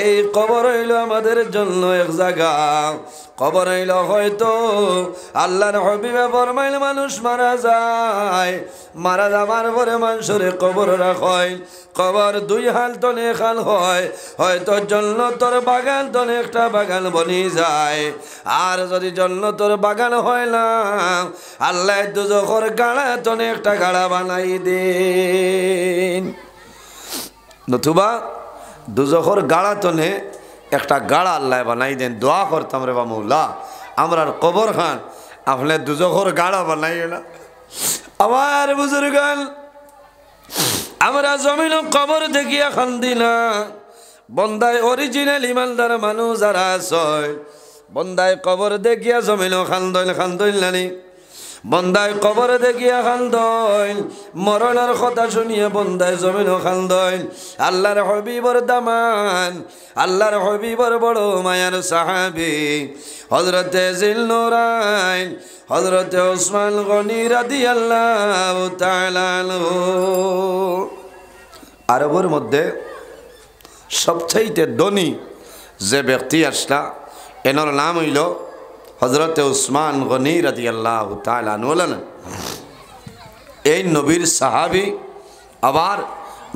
এই কবর হইল আমাদের জন্য এক জায়গা, কবর হইল হয়তো আল্লাহর হাবিবে ফরমাইল মানুষ মারা যায়, মারা যাবার পরে মানুষের কবর রাখয়, কবর দুই হাল তনে খাল হয়, হয়তো জন্নতর বাগান তনে একটা বাগান বনি যায়। আর যদি জন্নতর বাগান হয় না, আল্লাহ দুজখর গাড়া তনে একটা গাড়া বানাই দিন, নতুবা দুজখর গাড়া তনে একটা গাড়া আল্লাহ বানাই দেন। দোয়া করতাম রে বা মৌলা, আমরার কবর খান আপনার দুজখর গাড়া বানাই না। আমার বুজুর্গান আমরা জমিন কবর দেখিয়া কান্দি না বন্দায় অরিজিনাল ইমানদার মানুষ যারা আছে বন্দায় কবর দেখিয়া জমিন খান্দইল নানি বন্দায় কবর দেখিয়া খান্দইল মরণের কথা শুনিয়া বন্দায় জমিন খান্দইল আল্লাহর হবিবর দামান আল্লাহর হবিবর বড় মায়ার সাহাবী হযরতে জিলনুরাইন হযরতে ওসমান গনি রাদিয়াল্লাহু তাআলা আনহু। আরবের মধ্যে সবচাইতে ধনী যে ব্যক্তি আসলা এনার নাম হইল হযরতে ওসমান গনি রাদিয়াল্লাহু তাআলা আনহু। এই নবীর সাহাবী আবার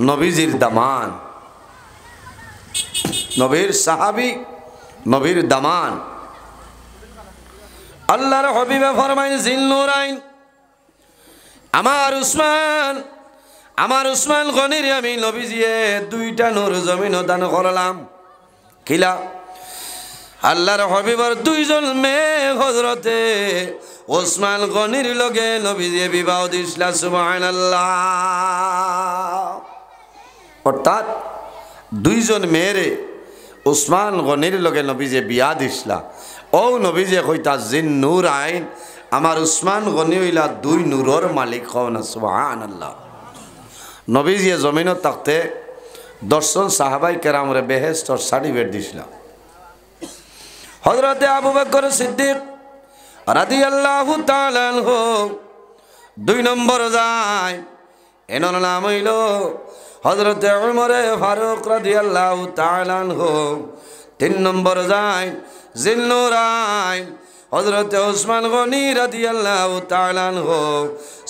নবীজির দামান, নবীর সাহাবী নবীর দামান। আল্লাহর হাবিবে ফরমায় জিলনুরাইন আমার উসমান গনির আমি নবীজিয়ে দুইটা নূর জমিন দান করলাম। কিলা আল্লাহর হাবিবর দুইজন মেয়ে হযরতে ওসমান গনির লগে নবীজিয়ে বিবাহ দিছিলা। সুবহানাল্লাহ। অর্থাৎ দুইজন মেয়েরে ওসমান গনির লগে নবীজিয়ে বিয়া দিছিলা। ও নবীজিয়ে কইতা জিলনুরাইন আমার উসমান গনি হইলা দুই নূরের মালিক হন। সুবহানাল্লাহ। নবীজিয়ে জমিনত থাকতে 10 সাহাবাই কেরামরে বেহেশতর সার্টিফিকেট দিছিল। হযরতে আবু বকর সিদ্দিক রাদিয়াল্লাহু তাআলা আনহু 2 নম্বর যায় এনার নাম হইল হযরতে উমরে ফারুক রাদিয়াল্লাহু তাআলা আনহু। 3 নম্বর যায় জিলনুরাইন হযরতে ওসমান গনি রাদিয়াল্লাহু তাআলা আনহু।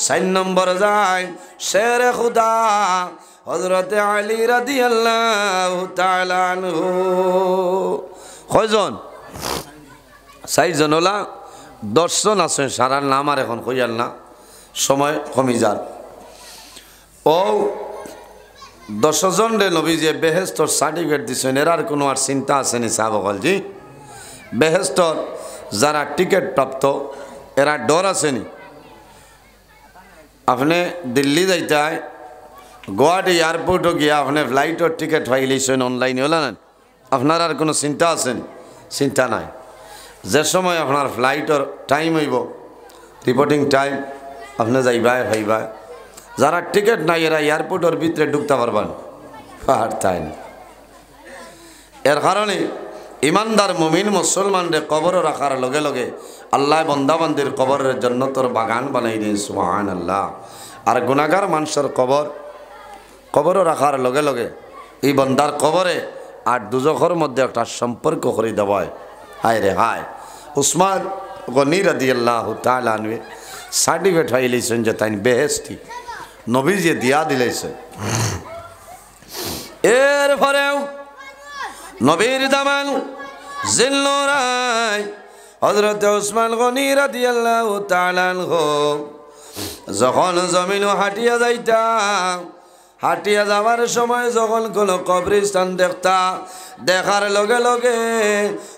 4 নম্বর যায় শেরে খুদা হযরতে আলী রাদিয়াল্লাহু তাআলা আনহু। কয়জন? 4 জন হলা 10 জন আছে। সারার নাম আর এখন কইয়াল না, সময় কমি যার। ও 10 জন রে নবীজি বেহেশতর সার্টিফিকেট দিছেন। এরার কোনো আর চিন্তা আসেনি সাহাবাগল জি? বেহেশতর যারা টিকিট প্রাপ্ত এরা ডর আসেনি? আপনি দিল্লি যাইতে হয় গুয়াহাটি এয়ারপোর্টও গিয়া আপনি ফ্লাইটের টিকিট পাইলেছেন অনলাইনে, হল না? আপনার আর কোনো চিন্তা আছেন? চিন্তা নাই। যে সময় আপনার ফ্লাইটের টাইম হইব, রিপোর্টিং টাইম, আপনি যাইবাই ভাইবা। যারা টিকিট নাই এরা এয়ারপোর্টের ভিতরে ঢুকতে পারবেন আর তাই না। এর কারণে ইমানদার মুমিন মুসলমানরে কবর রাখার লগে লগে আল্লাহ বন্দাবান্দির কবরের জান্নাতের বাগান বানাই দিন। সুবহানাল্লাহ। আর গুনাহগার মানুষের কবর রাখার লগে লগে এই বন্দার কবরে আর দুজখের মধ্যে একটা সম্পর্ক করে দেওয়ায়। হায় রে হায়। উসমান গনি রাদিয়াল্লাহু তাআলা আনহু সার্টিফিকেট পাইলেছেন যে তাই বেহেশতি নবীজি দিয়া দিলেছেন। এরপরেও নবীর দামান জিলনুরাইন হযরতে ওসমান গনি রাদিয়াল্লাহু তাআলা আনহু যখন জমিন হাঁটিয়া যাইতা, হাঁটিয়া যাওয়ার সময় যখন কোনো কবরস্থান দেখতা, দেখার লগে লগে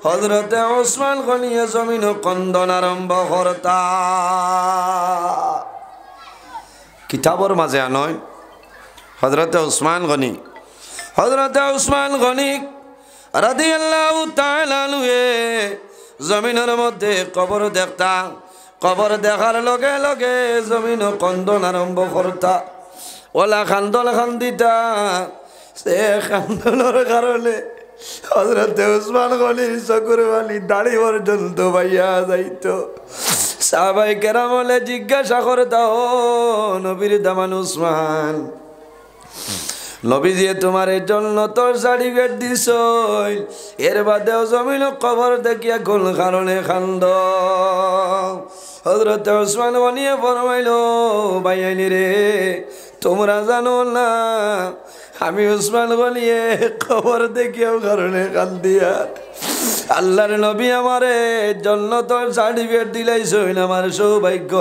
হযরতে ওসমান গনিয়ে জমিন কন্দন আরম্ভ করতা। কিতাবর মাঝে আনয় হযরতে ওসমান গনি রাদিয়াল্লাহু তাআলা আনহু জমিনের মধ্যে কবর দেখতা। কবর দেখার লগে লগে জমিন কন্দন আরম্ভ করতা। ওলা খান্দন খান্দিতা। সে খান্দনের কারণে হযরতে ওসমান গনির চকুর বালি দাড়ি পর্যন্ত বাইয়া যাইত। সাহাবায়ে কেরাম বলে জিজ্ঞাসা করতা, ও নবীর দামান উসমান, নবীজি তোমার এই জন্য তোর সার্টিফিকেট দিছ, এর বাদেও জমিন কবর দেখিয়া কোন কারণে খান্দ? হযরতে ওসমান গনিয়ে ফরমাইল, ভাইয়ানি রে, তোমরা জানো না আমি ওসমান গনিয়ে কবর দেখিয়াও কারণে কান্দিয়া আল্লাহর নবী আমারে জন্য তোর সার্টিফিকেট দিলাইছ, আমার সৌভাগ্য।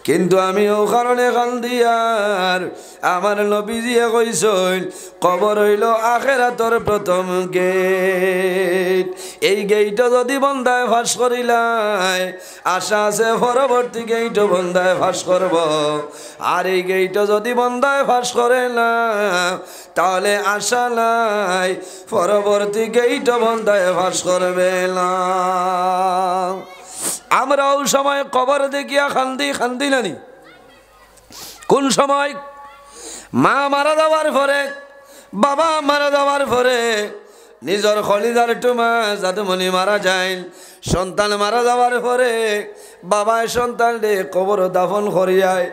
কিন্তু আমি ও কারণে কান্দি আর আমার নবীজিয়ে কইছেন কবর হইল আখিরাতের প্রথম গেট। এই গেইটও যদি বন্ধায় ফাঁস করিলাই আশা আছে পরবর্তী গেইটও বন্ধায় ফাঁস করব। আর এই গেইটও যদি বন্ধায় ফাঁস করে না তাহলে আশা নাই পরবর্তী গেইটও বন্ধায় ফাঁস করবে না। আমরাও সময় কবর দেখিয়া খান্দি নানি। কোন সময়? মা মারা যাওয়ার পরে, বাবা মারা যাওয়ার পরে, নিজের খলিদার টুমা জাদুমণি মারা যায়, সন্তান মারা যাওয়ার পরে বাবায় সন্তানকে কবর দাফন করিয়ায়।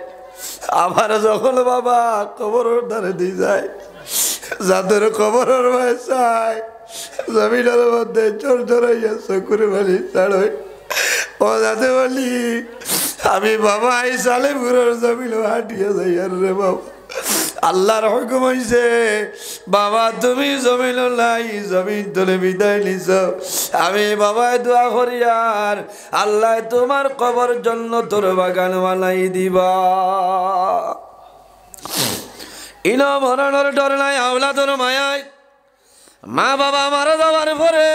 আবার যখন বাবা কবর ধারে দিয়ে যায়, যাদের কবরের চায় জমিনের মধ্যে চোর চড়াইয়া চকুরে বাড়ি ছাড় ও যাতে বলি আমি বাবা এই সালে পুরোর জমিল হাঁটিয়ে যাই। আর রে বাবা আল্লাহর হুকুম হইছে বাবা তুমি জমিল নাই, জমিন তুলে বিদায় নিছ। আমি বাবায় দোয়া করি আর আল্লাহ তোমার কবর জন্য তোর বাগান বানাই দিবা। ইনো মরণের ডর নাই, আওলা তোর মায়ায়। মা বাবা মারা যাওয়ার পরে